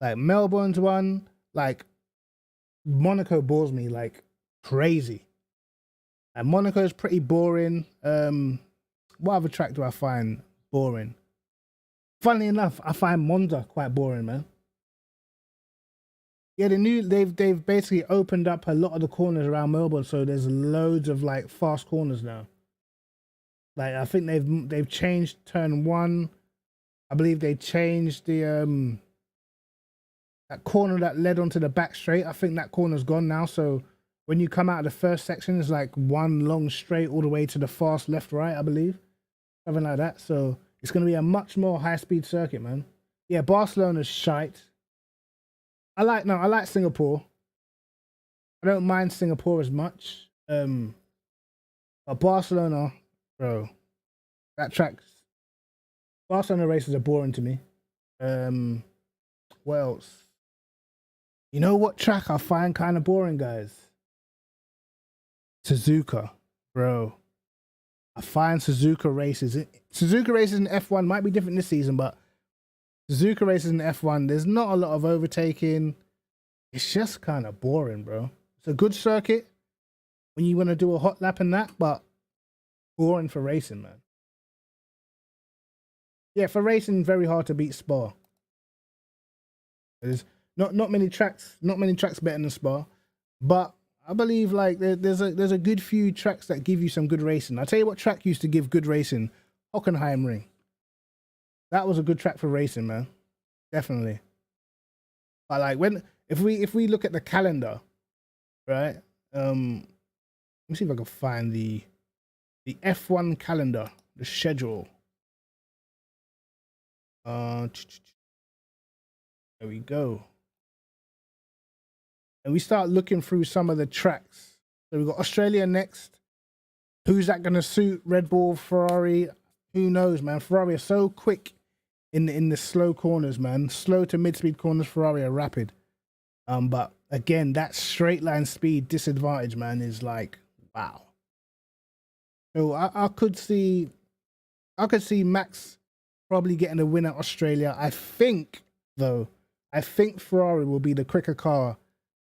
Melbourne's one, like Monaco bores me like crazy. And Monaco is pretty boring. What other track do I find boring? Funnily enough, I find Monza quite boring, man. Yeah, they've basically opened up a lot of the corners around Melbourne, so there's loads of like fast corners now. Like I think they've changed turn 1. I believe they changed the that corner that led onto the back straight. I think that corner's gone now. So when you come out of the first section, it's like one long straight all the way to the fast left right, I believe. Something like that. So it's gonna be a much more high-speed circuit, man. Yeah, Barcelona's shite. I like Singapore. I don't mind Singapore as much. But Barcelona, bro, that track. Barcelona races are boring to me. What else? You know what track I find kind of boring, guys? Suzuka, bro. I find Suzuka races in F1 might be different this season, but Suzuka races in F1, there's not a lot of overtaking. It's just kind of boring, bro. It's a good circuit when you want to do a hot lap and that, but boring for racing, man. Yeah, for racing, very hard to beat Spa. There's not many tracks better than Spa, but I believe like there's a good few tracks that give you some good racing. I'll tell you what track used to give good racing: Hockenheimring. That was a good track for racing, man. Definitely. But like if we look at the calendar, right? Let me see if I can find the F1 calendar, the schedule. There we go. And we start looking through some of the tracks. So we've got Australia next. Who's that going to suit? Red Bull, Ferrari? Who knows, man? Ferrari are so quick in the slow corners, man. Slow to mid-speed corners, Ferrari are rapid. But again, that straight line speed disadvantage, man, is like, wow. So I could see Max probably getting the win at Australia. I think Ferrari will be the quicker car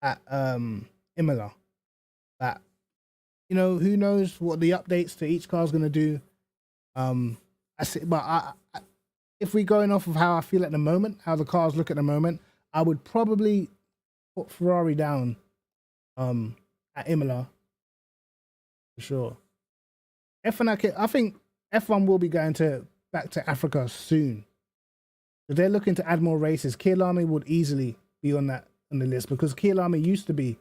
at Imola. That, you know, who knows what the updates to each car is going to do. If we're going off of how I feel at the moment, how the cars look at the moment, I would probably put Ferrari down at Imola for sure. F1, I think F1 will be going back to Africa soon. But they're looking to add more races. Kyalami would easily be on the list because Kyalami used to be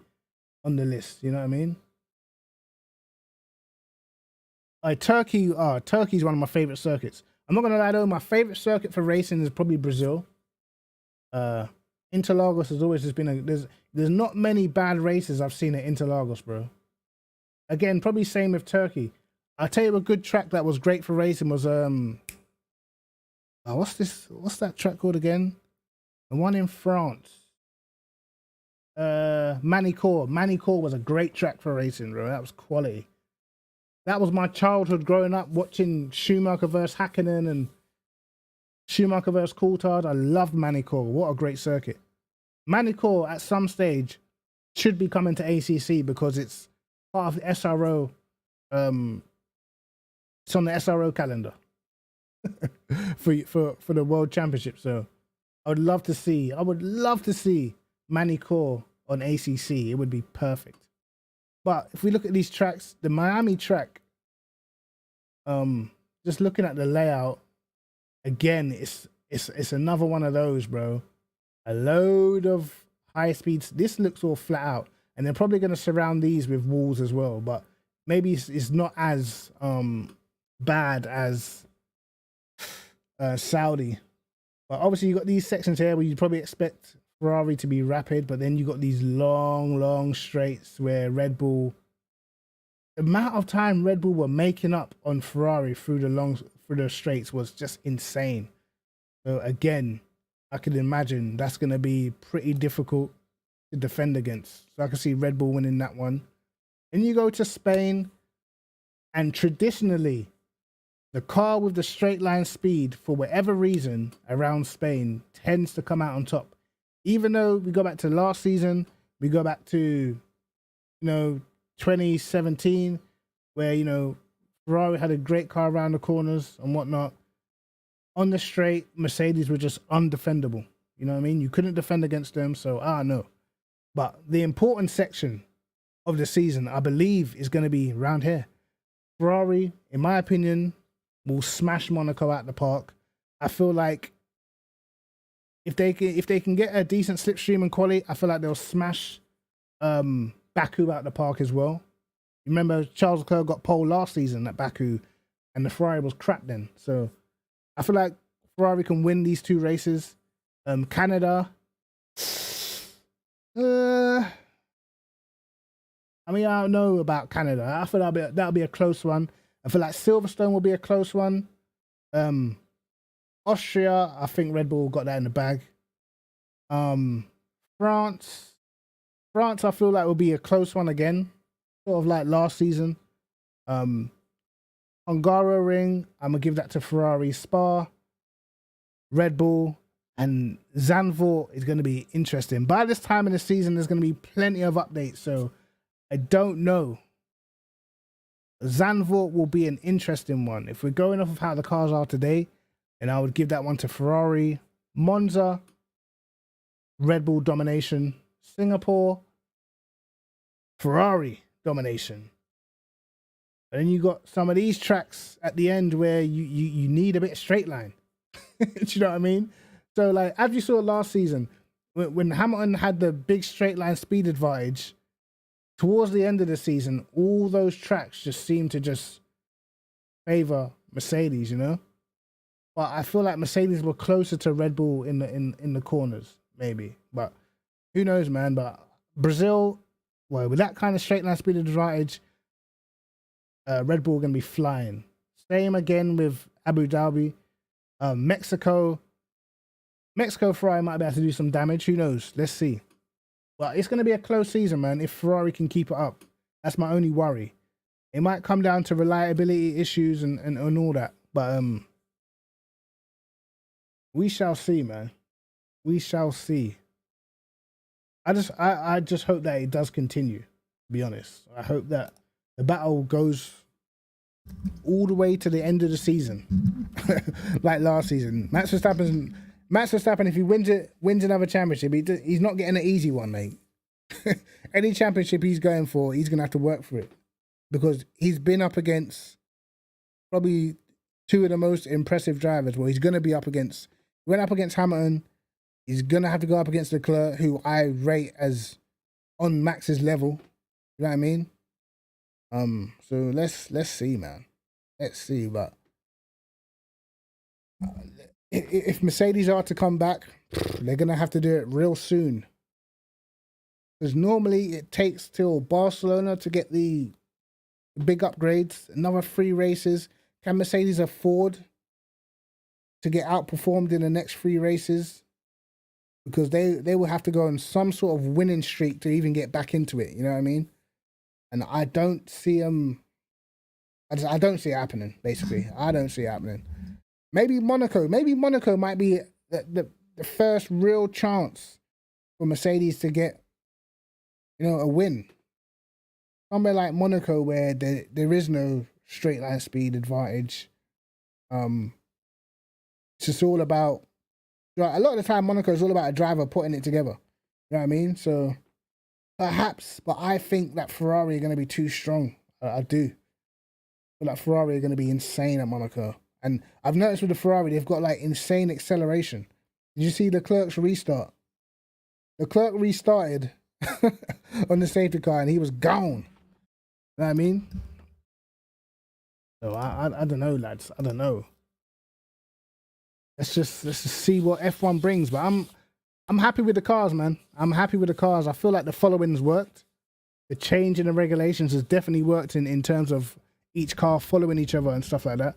on the list. You know what I mean? Turkey's one of my favorite circuits. I'm not gonna lie though, my favorite circuit for racing is probably Brazil. Interlagos has always just been there's not many bad races I've seen at Interlagos, bro. Again, probably same with Turkey. I'll tell you a good track that was great for racing was what's that track called again? The one in France. Manicourt. Manicourt was a great track for racing, bro. That was quality. That was my childhood growing up watching Schumacher versus Hakkinen and Schumacher versus Coulthard. I loved Manicourt. What a great circuit. Manicourt at some stage should be coming to ACC because it's part of the SRO. It's on the SRO calendar for the World Championship. So I would love to see Manicourt on ACC. It would be perfect. But if we look at these tracks, the Miami track, just looking at the layout, again, it's another one of those, bro. A load of high speeds. This looks all flat out, and they're probably going to surround these with walls as well. But maybe it's not as bad as Saudi. But obviously, you got these sections here where you probably expect Ferrari to be rapid, but then you got these long straights where Red Bull, the amount of time Red Bull were making up on Ferrari through the straights was just insane. So again, I can imagine that's going to be pretty difficult to defend against. So I can see Red Bull winning that one. Then you go to Spain, and traditionally, the car with the straight line speed, for whatever reason, around Spain tends to come out on top. Even though we go back to last season, we go back to, 2017, where, Ferrari had a great car around the corners and whatnot. On the straight, Mercedes were just undefendable. You know what I mean? You couldn't defend against them, so no. But the important section of the season, I believe, is going to be around here. Ferrari, in my opinion, will smash Monaco out the park. I feel like if they can get a decent slipstream and quality, I feel like they'll smash Baku out the park as well. You remember Charles Leclerc got pole last season at Baku, and the Ferrari was crap then. So I feel like Ferrari can win these two races. Canada, I don't know about Canada. I feel that'll be a close one. I feel like Silverstone will be a close one. Austria, I think Red Bull got that in the bag. France, I feel like will be a close one again, sort of like last season. Hungaroring, I'm gonna give that to Ferrari. Spa, Red Bull, and Zandvoort is going to be interesting. By this time in the season, there's going to be plenty of updates, so I don't know. Zandvoort will be an interesting one. If we're going off of how the cars are today, and I would give that one to Ferrari. Monza, Red Bull domination. Singapore, Ferrari domination. And then you got some of these tracks at the end where you need a bit of straight line. Do you know what I mean? So, like, as you saw last season, when Hamilton had the big straight line speed advantage, towards the end of the season, all those tracks just seemed to just favor Mercedes, But I feel like Mercedes were closer to Red Bull in the corners, maybe. But who knows, man? But Brazil, well, with that kind of straight line speed advantage, Red Bull going to be flying. Same again with Abu Dhabi. Mexico, Ferrari might be able to do some damage. Who knows? Let's see. Well, it's going to be a close season, man, if Ferrari can keep it up. That's my only worry. It might come down to reliability issues and all that. But we shall see, man. We shall see. I just hope that it does continue, to be honest. I hope that the battle goes all the way to the end of the season. Like last season. Max Verstappen, if he wins another championship, he's not getting an easy one, mate. Any championship he's going for, he's going to have to work for it. Because he's been up against probably two of the most impressive drivers. Well, he's going to be up against... He went up against Hamilton. He's going to have to go up against Leclerc, who I rate as on Max's level. You know what I mean? So let's see, man. Let's see, but... if Mercedes are to come back, they're going to have to do it real soon. Because normally it takes till Barcelona to get the big upgrades, another 3 races. Can Mercedes afford to get outperformed in the next 3 races? Because they will have to go on some sort of winning streak to even get back into it. You know what I mean? And I don't see I don't see it happening. Basically, I don't see it happening. Maybe Monaco. Maybe Monaco might be the first real chance for Mercedes to get, you know, a win. Somewhere like Monaco where there is no straight line speed advantage. It's just all about, a lot of the time Monaco is all about a driver putting it together. You know what I mean? So perhaps, but I think that Ferrari are going to be too strong. I do. I feel like Ferrari are going to be insane at Monaco. And I've noticed with the Ferrari, they've got like insane acceleration. Did you see Leclerc's restart? Leclerc restarted on the safety car and he was gone. You know what I mean? So I don't know, lads. I don't know. Let's just see what F1 brings. But I'm happy with the cars, man. I'm happy with the cars. I feel like the following's worked. The change in the regulations has definitely worked in terms of each car following each other and stuff like that.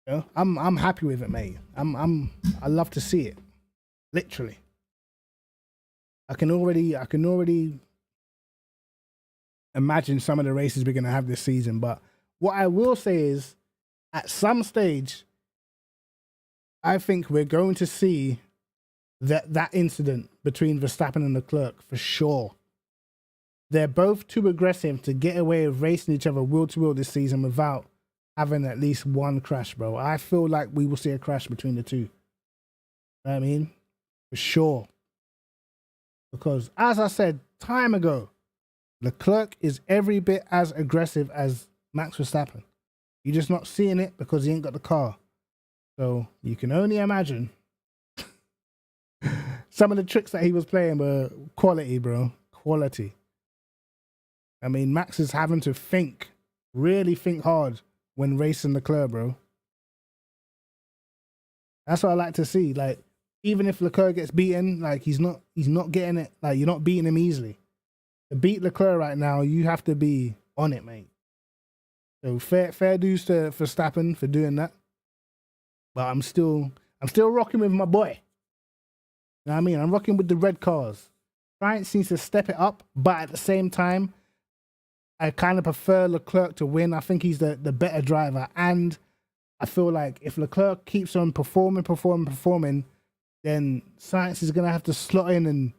You know, I'm happy with it, mate. I love to see it. Literally. I can already imagine some of the races we're gonna have this season. But what I will say is, at some stage, I think we're going to see that incident between Verstappen and Leclerc for sure. They're both too aggressive to get away with racing each other wheel to wheel this season without having at least one crash, bro. I feel like we will see a crash between the two. You know what I mean? For sure. Because, as I said time ago, Leclerc is every bit as aggressive as Max Verstappen. You're just not seeing it because he ain't got the car. So you can only imagine. Some of the tricks that he was playing were quality, bro. Quality. I mean, Max is having to think, really think hard when racing Leclerc, bro. That's what I like to see. Like, even if Leclerc gets beaten, like he's not getting it. Like, you're not beating him easily. To beat Leclerc right now, you have to be on it, mate. So fair dues to Verstappen for doing that. But I'm still rocking with my boy. You know what I mean? I'm rocking with the red cars. Sainz seems to step it up, but at the same time, I kind of prefer Leclerc to win. I think he's the better driver. And I feel like if Leclerc keeps on performing, then Sainz is going to have to slot in and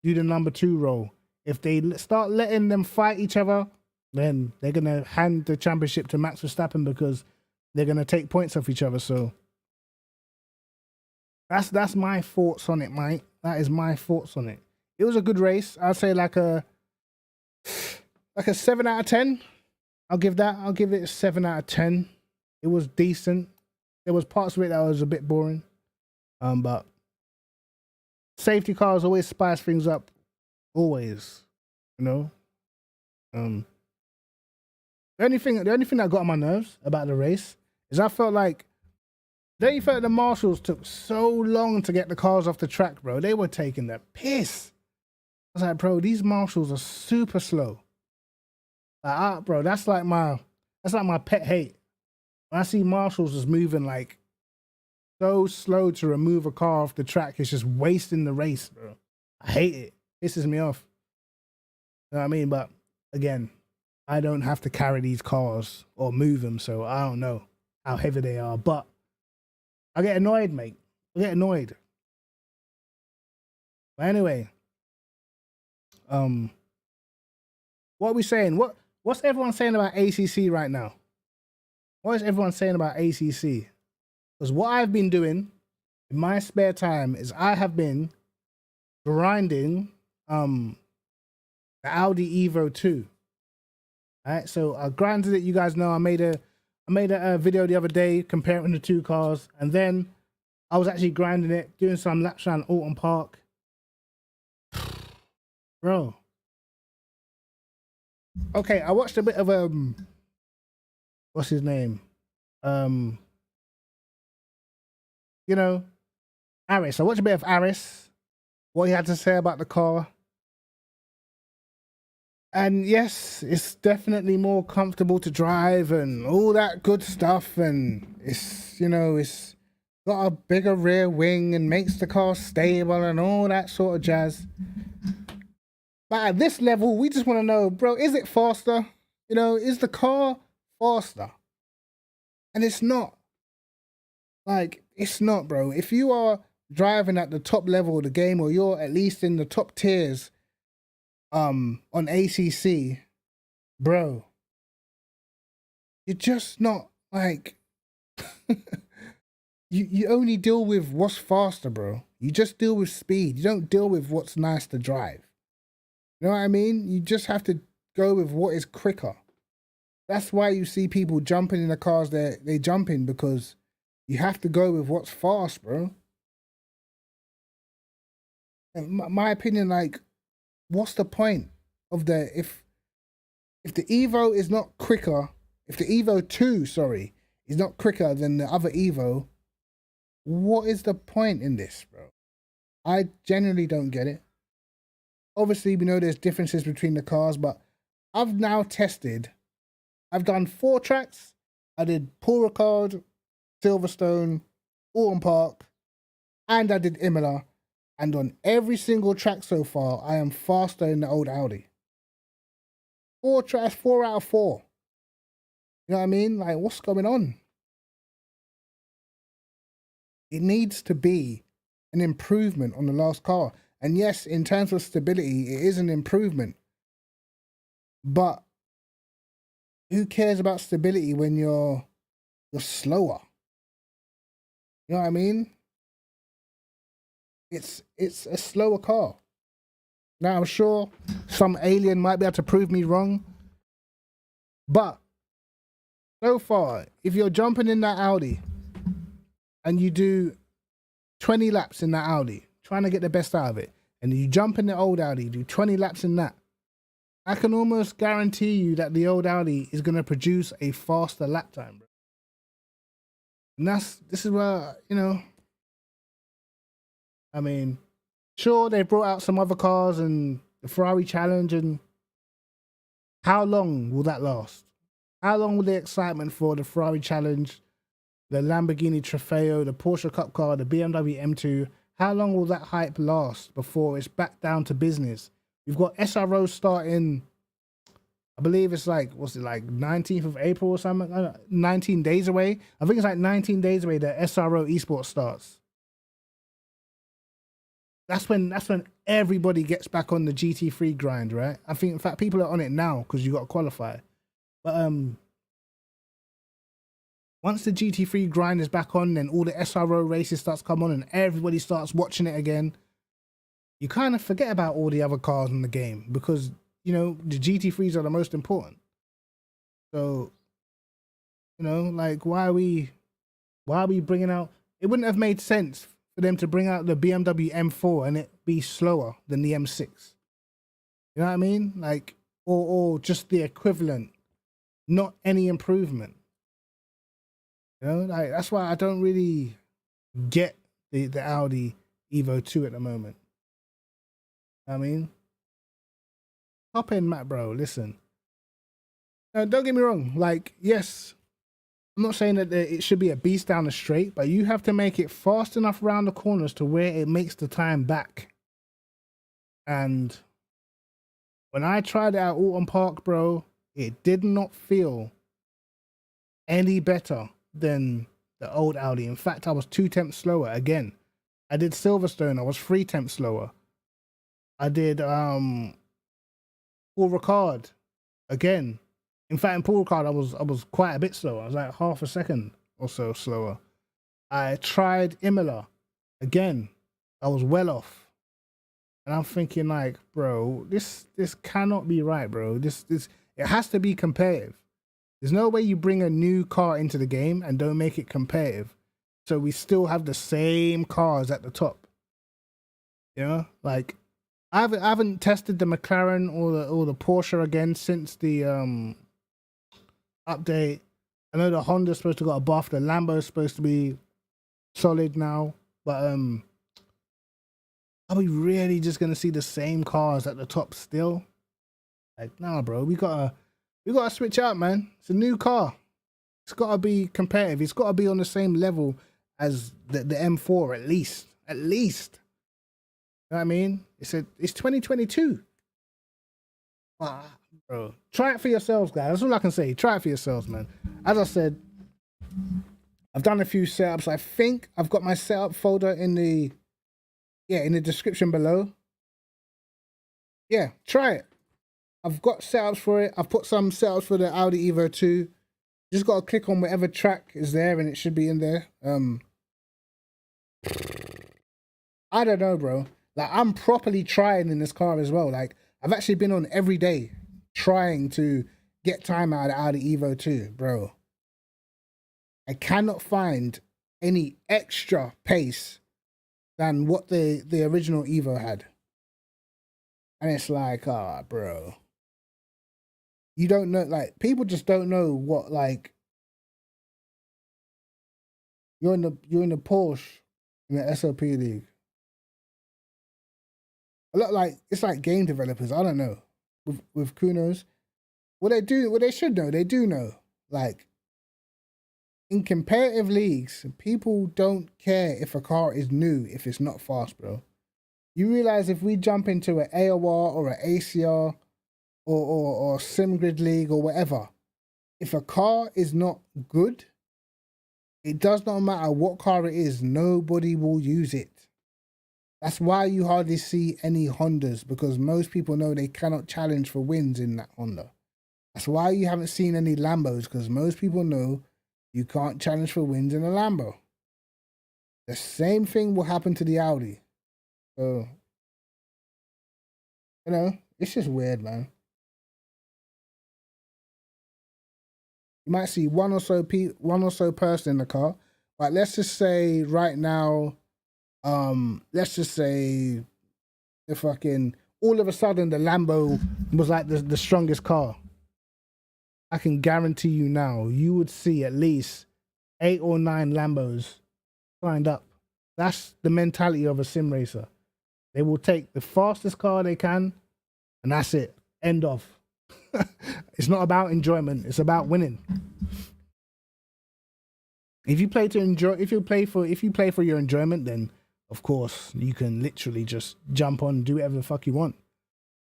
do the number 2 role. If they start letting them fight each other, then they're going to hand the championship to Max Verstappen because they're going to take points off each other. So that's my thoughts on it, mate. That is my thoughts on it. It was a good race. I'd say like a 7 out of 10. I'll give it a 7 out of 10. It was decent. There was parts of it that was a bit boring. But safety cars always spice things up. Always. You know? The only thing that got on my nerves about the race is I felt like the marshals took so long to get the cars off the track, bro. They were taking the piss. I was like, bro, these marshals are super slow. Like, bro, that's like my pet hate. When I see marshals just moving like so slow to remove a car off the track, it's just wasting the race, bro. I hate it. Pisses me off. You know what I mean? But again, I don't have to carry these cars or move them, so I don't know how heavy they are. But I get annoyed, mate. I get annoyed. But anyway, what are we saying? What's everyone saying about ACC right now? What is everyone saying about ACC? Because what I've been doing in my spare time is I have been grinding the Audi Evo 2. All right, so I grinded it. You guys know I made a video the other day comparing the two cars, and then I was actually grinding it, doing some laps around Alton Park. Bro. Okay, I watched a bit of what's his name? You know, Aris. I watched a bit of Aris, what he had to say about the car. And yes, it's definitely more comfortable to drive and all that good stuff. And it's, you know, it's got a bigger rear wing and makes the car stable and all that sort of jazz. But at this level, we just want to know, bro, is it faster? You know, is the car faster? And it's not. Like, it's not, bro. If you are driving at the top level of the game, or you're at least in the top tiers on ACC, bro, you're just not like you only deal with what's faster, bro. You just deal with speed. You don't deal with what's nice to drive. You know what I mean? You just have to go with what is quicker. That's why you see people jumping in the cars they jump in, because you have to go with what's fast, bro. In my opinion, like, what's the point of if the Evo is not quicker, if the Evo 2, sorry, is not quicker than the other Evo, what is the point in this, bro? I genuinely don't get it. Obviously, we know there's differences between the cars, but I've now tested. I've done 4 tracks. I did Paul Ricard, Silverstone, Autumn Park, and I did Imola. And on every single track so far, I am faster in the old Audi. 4 tracks, 4 out of 4. You know what I mean? Like, what's going on? It needs to be an improvement on the last car. And yes, in terms of stability, it is an improvement. But who cares about stability when you're slower? You know what I mean? It's a slower car. Now, I'm sure some alien might be able to prove me wrong, but so far, if you're jumping in that Audi and you do 20 laps in that Audi, trying to get the best out of it, and you jump in the old Audi, do 20 laps in that, I can almost guarantee you that the old Audi is going to produce a faster lap time, bro. And this is where, you know, I mean, sure, they brought out some other cars and the Ferrari Challenge, and how long will that last? How long will the excitement for the Ferrari Challenge, the Lamborghini Trofeo, the Porsche Cup Car, the BMW M2, how long will that hype last before it's back down to business? We've got SRO starting, I believe it's like, what's it, like 19th of April or something? 19 days away. I think it's like 19 days away that SRO esports starts. That's when everybody gets back on the GT3 grind, right? I think, in fact, people are on it now because you got to qualify. But once the GT3 grind is back on, then all the SRO races starts come on and everybody starts watching it again. You kind of forget about all the other cars in the game because, you know, the GT3s are the most important. So, you know, like, why are we bringing out? It wouldn't have made sense for them to bring out the BMW M4 and it be slower than the M6. You know what I mean? Like, or just the equivalent, not any improvement. You know, like, that's why I don't really get the Audi Evo 2 at the moment. I mean, top end, Matt, bro. Listen, don't get me wrong. Like, yes, I'm not saying that it should be a beast down the straight, but you have to make it fast enough around the corners to where it makes the time back. And when I tried it at Autumn Park, bro, it did not feel any better than the old Audi. In fact, I was 2 tenths slower again. I did Silverstone, I was 3 tenths slower. I did Paul Ricard again. In fact, in Paul Ricard, I was quite a bit slower. I was like half a second or so slower. I tried Imola again. I was well off. And I'm thinking, like, bro, this cannot be right, bro. This it has to be competitive. There's no way you bring a new car into the game and don't make it competitive. So we still have the same cars at the top. You know, like, I haven't tested the McLaren or the Porsche again since the update. I know the Honda's supposed to got a buff. The Lambo's supposed to be solid now, but are we really just gonna see the same cars at the top still? Like, nah, bro, we gotta switch out, man. It's a new car. It's gotta be competitive. It's gotta be on the same level as the M4 at least. At least. You know what I mean? It's 2022. Ah, bro. Try it for yourselves, guys. That's all I can say. Try it for yourselves, man. As I said, I've done a few setups. I think I've got my setup folder in the description below. Yeah, try it. I've got setups for it. I've put some setups for the Audi Evo 2. Just got to click on whatever track is there and it should be in there. I don't know, bro. Like, I'm properly trying in this car as well. Like, I've actually been on every day trying to get time out of the Audi Evo 2, bro. I cannot find any extra pace than what the original Evo had. And it's like, ah, bro. You don't know, like, people just don't know what, like, you're in the Porsche in the SOP league. A lot, like, it's like game developers, I don't know, with Kunos. What they should know, they do know. Like, in competitive leagues, people don't care if a car is new if it's not fast, bro. You realize if we jump into an AOR or an ACR or SimGrid League or whatever, if a car is not good, it does not matter what car it is, nobody will use it. That's why you hardly see any Hondas, because most people know they cannot challenge for wins in that Honda. That's why you haven't seen any Lambos, because most people know you can't challenge for wins in a Lambo. The same thing will happen to the Audi. So, you know, it's just weird, man. You might see one or so person in the car, but let's just say right now, let's just say the fucking all of a sudden the Lambo was like the strongest car. I can guarantee you now, you would see at least 8 or 9 Lambos signed up. That's the mentality of a sim racer. They will take the fastest car they can, and that's it. End of. It's not about enjoyment. It's about winning. If you play to enjoy, if you play for your enjoyment, then of course you can literally just jump on and do whatever the fuck you want.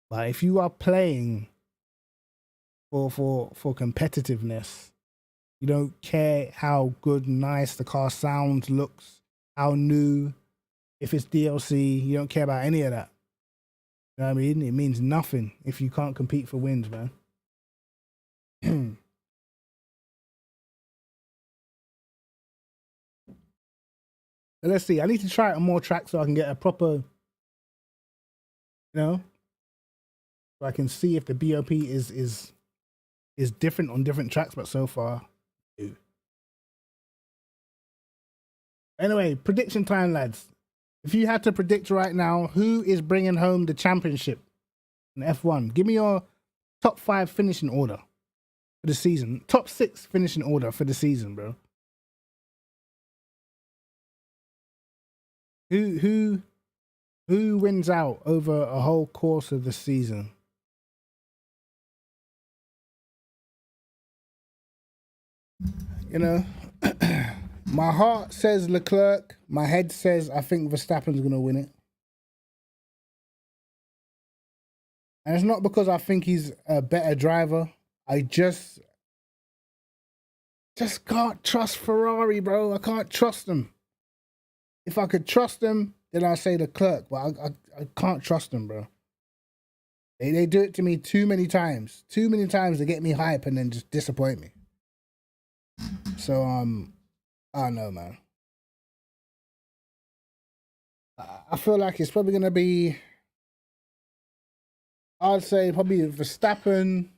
But if you are playing for competitiveness, you don't care how good, nice the car sounds, looks, how new, if it's DLC, you don't care about any of that. You know what I mean? It means nothing if you can't compete for wins, man. Let's see. I need to try it on more tracks so I can get a proper, you know, so I can see if the BOP is different on different tracks. But so far, ew. Anyway, prediction time, lads. If you had to predict right now, who is bringing home the championship in F1? Give me your top 5 finishing order for the season. Top 6 finishing order for the season, bro. Who wins out over a whole course of the season? You know, my heart says Leclerc. My head says I think Verstappen's going to win it. And it's not because I think he's a better driver. I just can't trust Ferrari, bro. I can't trust them. If I could trust them, then I'll say Leclerc. But I can't trust them, bro. They do it to me too many times. Too many times to get me hype and then just disappoint me. So, I don't know, man. I feel like it's probably going to be, I'd say probably Verstappen,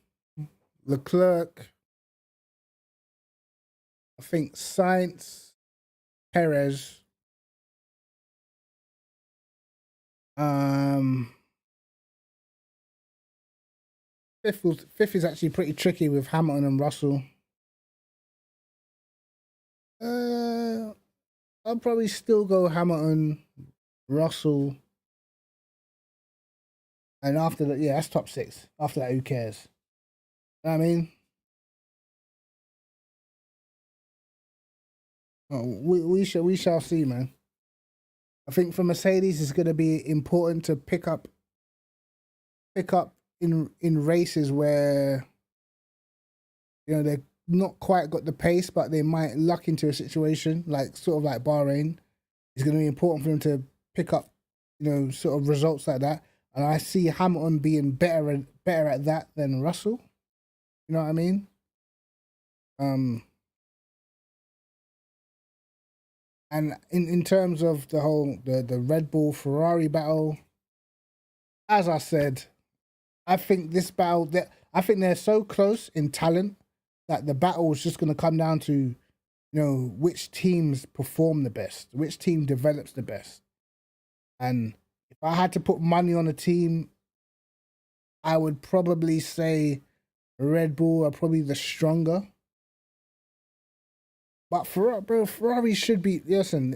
Leclerc, I think Sainz, Perez, fifth is actually pretty tricky with Hamilton and Russell. I'll probably still go Hamilton, Russell, And after that, yeah, that's top 6. After that, who cares? You know what I mean? Oh, we shall see, man. I think for Mercedes, it's going to be important to pick up in races where, you know, they're not quite got the pace, but they might luck into a situation like sort of like Bahrain. It's going to be important for them to pick up, you know, sort of results like that. And I see Hamilton being better at that than Russell. You know what I mean? And in terms of the whole the Red Bull Ferrari battle, as I said, I think this battle I think they're so close in talent that the battle is just going to come down to, you know, which teams perform the best, which team develops the best. And if I had to put money on a team, I would probably say Red Bull are probably the stronger. But Ferrari should be, listen,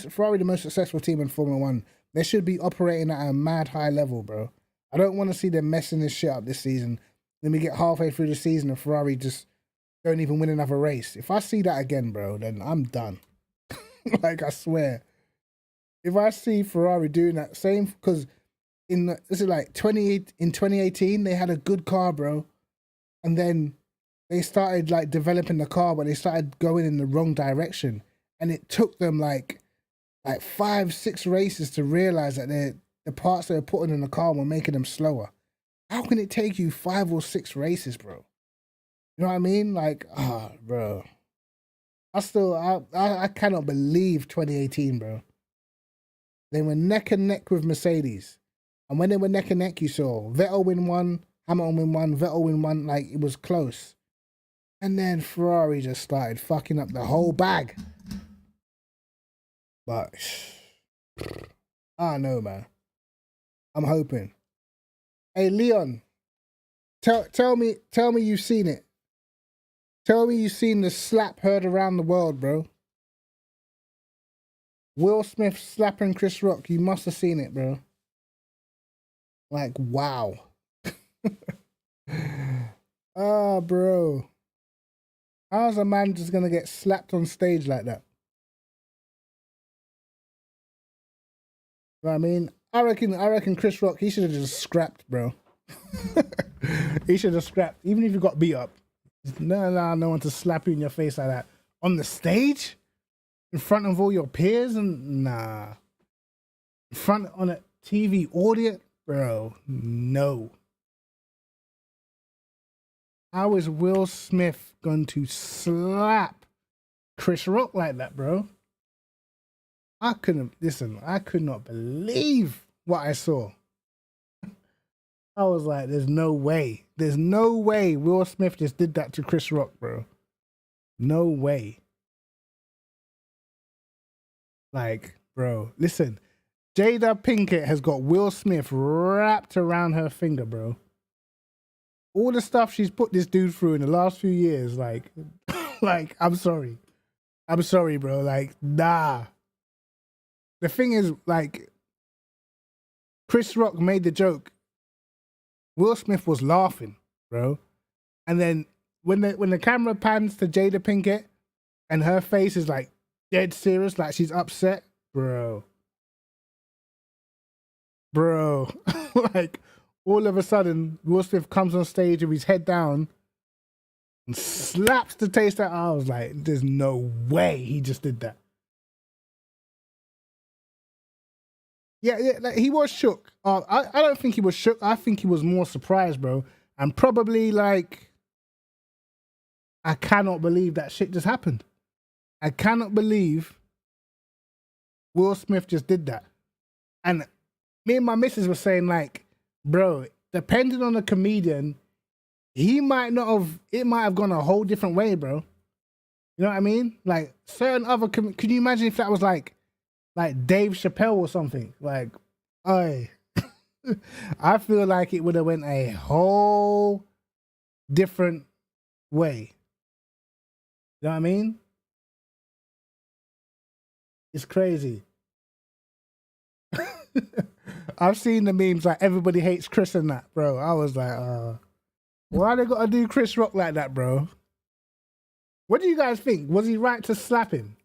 Ferrari the most successful team in Formula One. They should be operating at a mad high level, bro. I don't want to see them messing this shit up this season. Then we get halfway through the season and Ferrari just don't even win another race. If I see that again, bro, then I'm done. Like, I swear. If I see Ferrari doing that same, because in 2018, they had a good car, bro. And then they started like developing the car, but they started going in the wrong direction. And it took them like 5-6 races to realize that the parts they were putting in the car were making them slower. How can it take you 5 or 6 races, bro? You know what I mean? Like, bro. I cannot believe 2018, bro. They were neck and neck with Mercedes. And when they were neck and neck, you saw Vettel win one, Hamilton win one, Vettel win one, like it was close. And then Ferrari just started fucking up the whole bag. But I don't know, man. I'm hoping. Hey, Leon, tell me you've seen it. Tell me you've seen the slap heard around the world, bro. Will Smith slapping Chris Rock. You must have seen it, bro. Like, wow. Bro. How's a man just gonna get slapped on stage like that? You know what I mean? I reckon Chris Rock, he should have just scrapped, bro. He should have scrapped, even if you got beat up. No one to slap you in your face like that. On the stage? In front of all your peers? And nah. In front on a TV audience? Bro, no. How is Will Smith going to slap Chris Rock like that, bro? I could not believe what I saw. I was like, there's no way. There's no way Will Smith just did that to Chris Rock, bro. No way. Like, bro, listen. Jada Pinkett has got Will Smith wrapped around her finger, bro. All the stuff she's put this dude through in the last few years, like, like, I'm sorry. I'm sorry, bro. Like, nah. The thing is, like, Chris Rock made the joke. Will Smith was laughing, bro. And then when the camera pans to Jada Pinkett and her face is like dead serious, like she's upset, bro. Like, all of a sudden, Will Smith comes on stage with his head down and slaps the taste out. I was like, there's no way he just did that. Yeah, like, he was shook. I don't think he was shook. I think he was more surprised, bro. And probably like, I cannot believe that shit just happened. I cannot believe Will Smith just did that. And me and my missus were saying like, bro, depending on the comedian, it might have gone a whole different way, bro. You know what I mean? Like, certain other, can you imagine if that was like Dave Chappelle or something? Like, I feel like it would have went a whole different way. You know what I mean? It's crazy. I've seen the memes like everybody hates Chris and that, bro. I was like, why they gotta do Chris Rock like that, bro? What do you guys think? Was he right to slap him?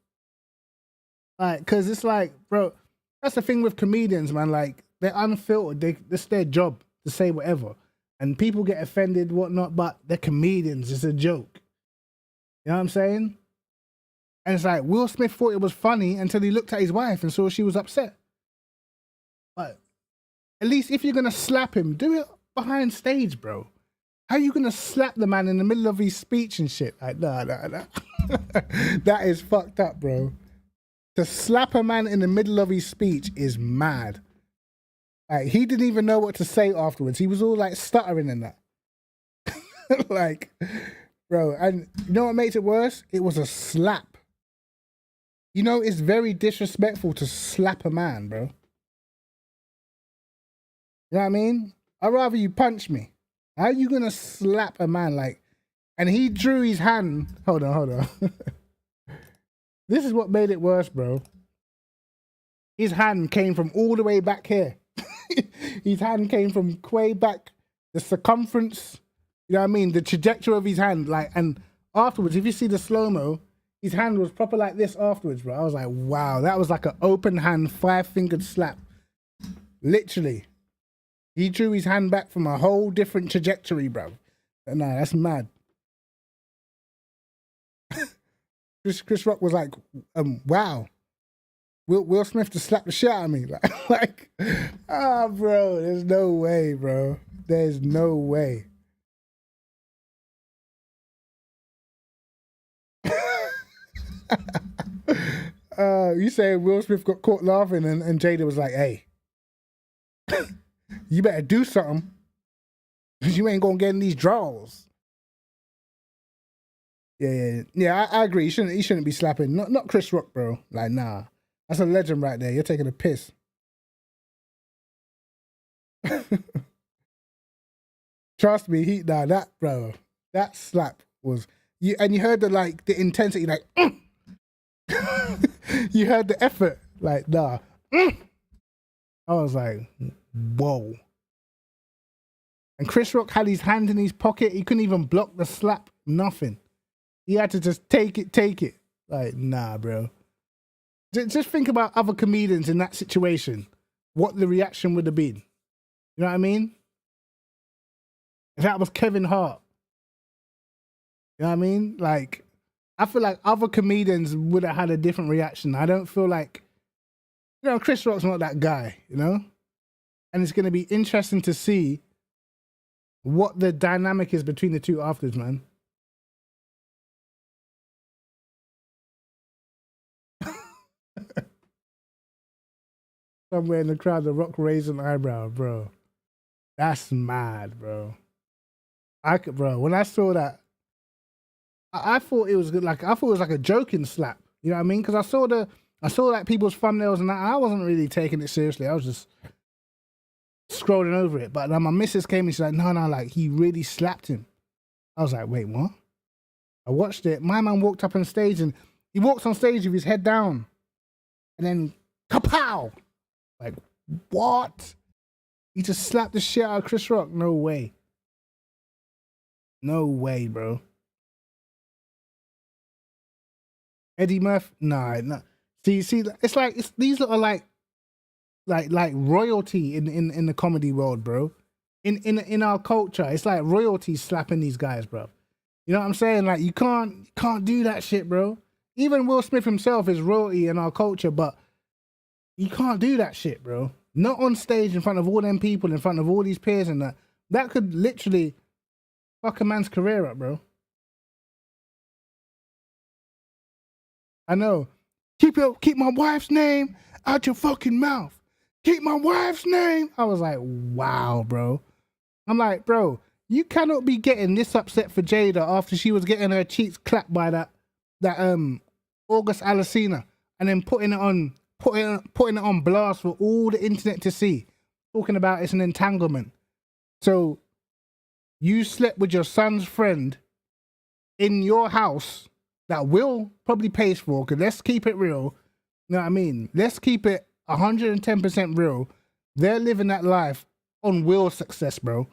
Like, cause it's like, bro, that's the thing with comedians, man. Like, they're unfiltered. It's their job to say whatever, and people get offended, whatnot. But they're comedians. It's a joke. You know what I'm saying? And it's like Will Smith thought it was funny until he looked at his wife and saw she was upset. But at least if you're gonna slap him, do it behind stage, bro. How you gonna slap the man in the middle of his speech and shit? Like, nah. That is fucked up, bro. To slap a man in the middle of his speech is mad. Like, he didn't even know what to say afterwards. He was all like stuttering and that. Like, bro, and you know what makes it worse? It was a slap. You know, it's very disrespectful to slap a man, bro. You know what I mean? I'd rather you punch me. How are you gonna slap a man like? And he drew his hand. Hold on. This is what made it worse, bro. His hand came from all the way back here. His hand came from way back, the circumference. You know what I mean? The trajectory of his hand, like, and afterwards, if you see the slow-mo, his hand was proper like this afterwards, bro. I was like, wow, that was like an open hand, 5-fingered slap. Literally. He drew his hand back from a whole different trajectory, bro. Nah, that's mad. Chris Rock was like, wow. Will Smith just slapped the shit out of me. Like, bro, there's no way, bro. There's no way. You say Will Smith got caught laughing and Jada was like, hey, you better do something, because you ain't gonna get in these draws. Yeah, I agree. He shouldn't be slapping. Not Chris Rock, bro. Like, nah. That's a legend right there. You're taking a piss. Trust me, that slap was you, and you heard the intensity, like you heard the effort, like nah. I was like, whoa. And Chris Rock had his hand in his pocket. He couldn't even block the slap. Nothing. He had to just take it. Like, nah, bro. Just think about other comedians in that situation. What the reaction would have been. You know what I mean? If that was Kevin Hart. You know what I mean? Like, I feel like other comedians would have had a different reaction. I don't feel like, Chris Rock's not that guy, you know? And it's going to be interesting to see what the dynamic is between the two afterwards, man. Somewhere in the crowd, The Rock raised an eyebrow, bro. That's mad, bro. When I saw that, I thought it was good. Like, I thought it was like a joking slap. You know what I mean? Because I saw like people's thumbnails and that. And I wasn't really taking it seriously. I was just scrolling over it. But then my missus came and she's like, no, like, he really slapped him. I was like, wait, what? I watched it. My man walked up on stage and he walks on stage with his head down. And then, kapow! Like, what? He just slapped the shit out of Chris Rock? No way. No way, bro. Eddie Murphy? Nah. See, it's like these are like royalty in the comedy world, bro. In our culture, it's like royalty slapping these guys, bro. You know what I'm saying? Like, you can't do that shit, bro. Even Will Smith himself is royalty in our culture, but you can't do that shit, bro. Not on stage in front of all them people, in front of all these peers and that. That could literally fuck a man's career up, bro. I know. Keep my wife's name out your fucking mouth. Keep my wife's name. I was like, wow, bro. I'm like, bro, you cannot be getting this upset for Jada after she was getting her cheeks clapped by that August Alsina, and then putting it on blast for all the internet to see, talking about it's an entanglement. So you slept with your son's friend in your house that Will probably pays for, because let's keep it real. You know what I mean? Let's keep it 110% real. they're living that life on Will's success, bro. You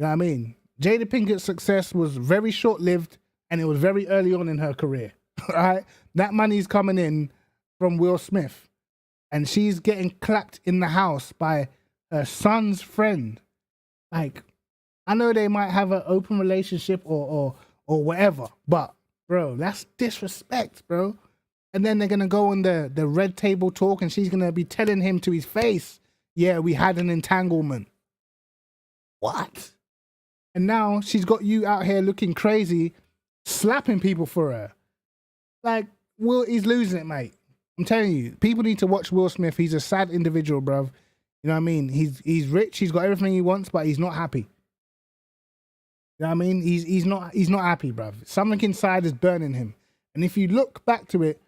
know what I mean? Jada Pinkett's success was very short-lived, and it was very early on in her career. All right? That money's coming in from Will Smith, and she's getting clapped in the house by her son's friend. Like, I know they might have an open relationship or whatever, but bro, that's disrespect, bro. And then they're gonna go on the red table talk, and she's gonna be telling him to his face, yeah, we had an entanglement. What? And now she's got you out here looking crazy, slapping people for her. Like, Will, he's losing it, mate. I'm telling you, people need to watch Will Smith. He's a sad individual, bruv. You know what I mean? He's rich, he's got everything he wants, but he's not happy. You know what I mean? He's not happy, bruv. Something inside is burning him. And if you look back to it,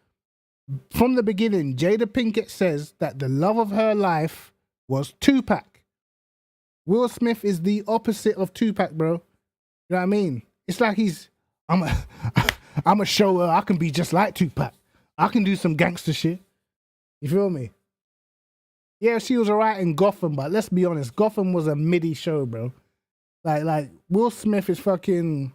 from the beginning, Jada Pinkett says that the love of her life was Tupac. Will Smith is the opposite of Tupac, bro. You know what I mean? It's like I'm a show her I can be just like Tupac. I can do some gangster shit. You feel me? Yeah, she was alright in Gotham, but let's be honest, Gotham was a midi show, bro. Like Will Smith is fucking.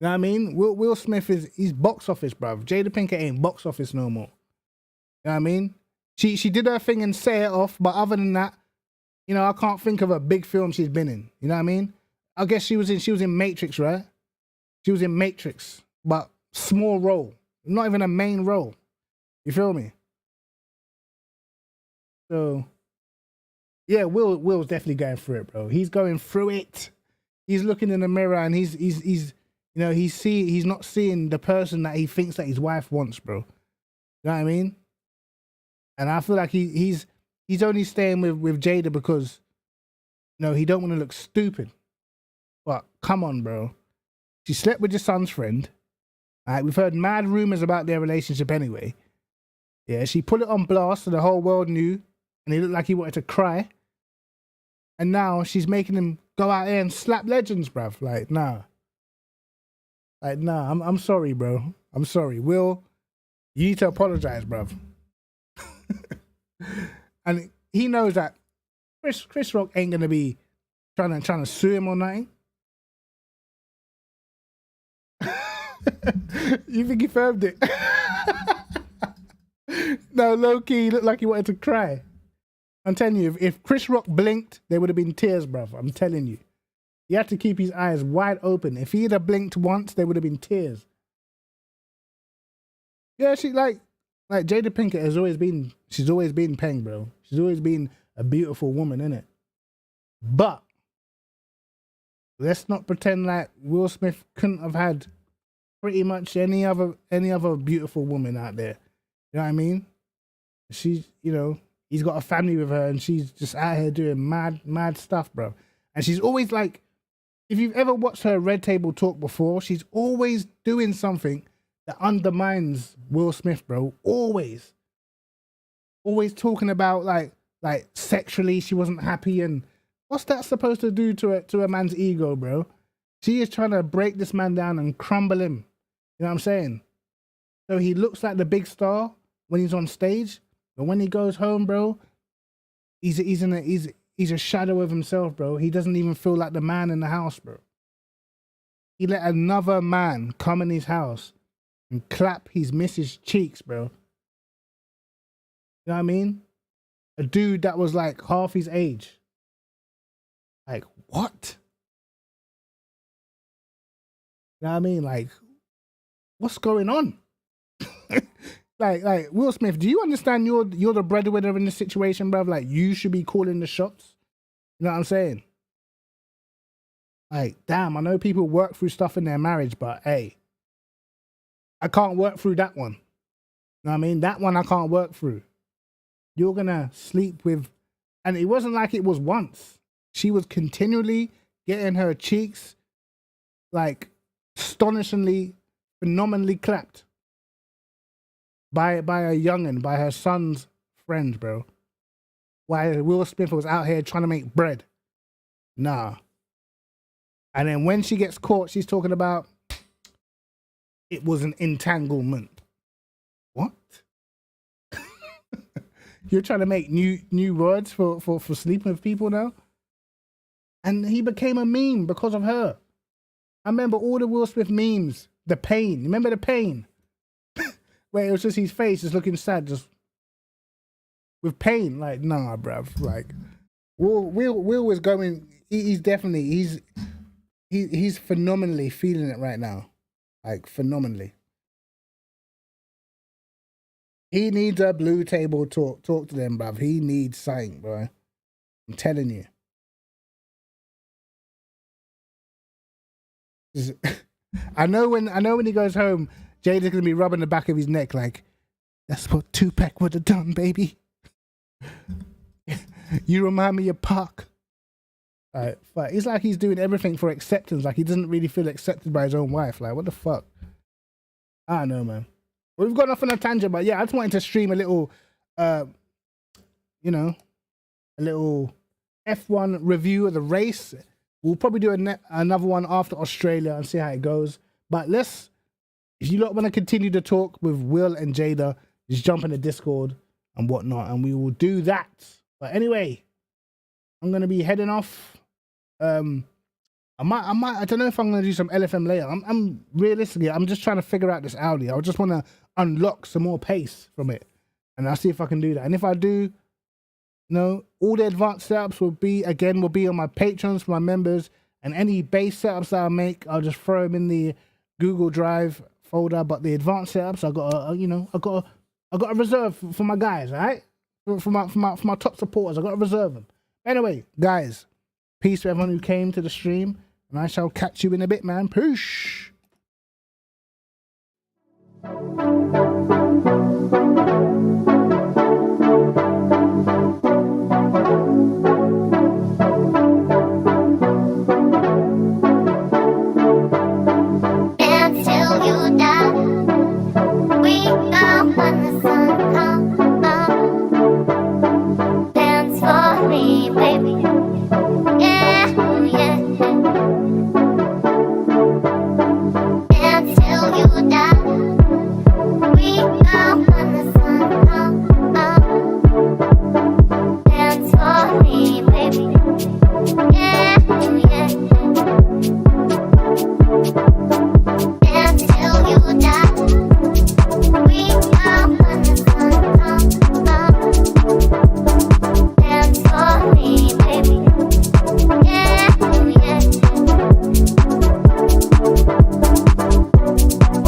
You know what I mean? Will Smith he's box office, bruv. Jada Pinkett ain't box office no more. You know what I mean? She did her thing and say it off, but other than that, you know, I can't think of a big film she's been in. You know what I mean? I guess she was in Matrix, right? She was in Matrix, but small role. Not even a main role. You feel me? So, yeah, Will's definitely going through it, bro. He's going through it. He's looking in the mirror and he's you know, he's not seeing the person that he thinks that his wife wants, bro. You know what I mean? And I feel like he's only staying with Jada because, you know, he don't want to look stupid. But come on, bro. She slept with your son's friend. All right, we've heard mad rumors about their relationship anyway. Yeah, she put it on blast so the whole world knew, and he looked like he wanted to cry. And now she's making him go out there and slap legends, bruv. Like, nah. Like, nah, I'm sorry, bro. I'm sorry. Will, you need to apologize, bruv. And he knows that Chris Rock ain't gonna be trying to sue him or nothing. You think he firmed it? No, low key, he looked like he wanted to cry. I'm telling you, if Chris Rock blinked, there would have been tears, bruv. I'm telling you. He had to keep his eyes wide open. If he'd have blinked once, there would have been tears. Yeah, she like Jada Pinkett has always been, she's always been Peng, bro. She's always been a beautiful woman, innit? But let's not pretend like Will Smith couldn't have had pretty much any other beautiful woman out there. You know what I mean? She's, you know, he's got a family with her and she's just out here doing mad stuff, bro. And she's always like, if you've ever watched her Red Table Talk before, she's always doing something that undermines Will Smith, bro. Always talking about like sexually she wasn't happy, and what's that supposed to do to a man's ego, bro? She is trying to break this man down and crumble him. You know what I'm saying? So he looks like the big star when he's on stage, but when he goes home, bro, he's a shadow of himself, bro. He doesn't even feel like the man in the house, bro. He let another man come in his house and clap his missus' cheeks, bro. You know what I mean? A dude that was like half his age. Like, what? You know what I mean? Like, what's going on? like Will Smith, do you understand you're the breadwinner in this situation, bruv? Like, you should be calling the shots. You know what I'm saying? Like, damn, I know people work through stuff in their marriage, but hey, I can't work through that one. You know what I mean? That one I can't work through. You're gonna sleep with, and it wasn't like it was once. She was continually getting her cheeks like astonishingly, phenomenally clapped by a youngin', by her son's friend, bro. While Will Smith was out here trying to make bread. Nah. And then when she gets caught, she's talking about it was an entanglement. What? You're trying to make new words for sleeping with people now. And he became a meme because of her. I remember all the Will Smith memes. The pain. Remember the pain? Where it was just his face just looking sad, just with pain. Like, nah, bruv. Like, Will is going. He's definitely he's phenomenally feeling it right now. Like, phenomenally. He needs a blue table talk. Talk to them, bruv. He needs something, bro. I'm telling you. I know when he goes home, Jada's gonna be rubbing the back of his neck like, that's what Tupac would have done, baby. You remind me of Pac. But it's like he's doing everything for acceptance. Like he doesn't really feel accepted by his own wife. Like, what the fuck? I don't know, man. We've gone off on a tangent, but yeah, I just wanted to stream a little, you know, a little F1 review of the race. We'll probably do another one after Australia and see how it goes. But if you lot want to continue to talk with Will and Jada, just jump in the Discord and whatnot, and we will do that. But anyway, I'm gonna be heading off. I don't know if I'm gonna do some LFM later. I'm realistically, I'm just trying to figure out this Audi. I just want to unlock some more pace from it, and I'll see if I can do that. And if I do, all the advanced setups will be on my Patreons for my members, and any base setups that I make, I'll just throw them in the Google Drive folder. But the advanced setups, I got a reserve for my guys, all right? For my top supporters, I got to reserve them. Anyway, guys, peace to everyone who came to the stream, and I shall catch you in a bit, man. Peace.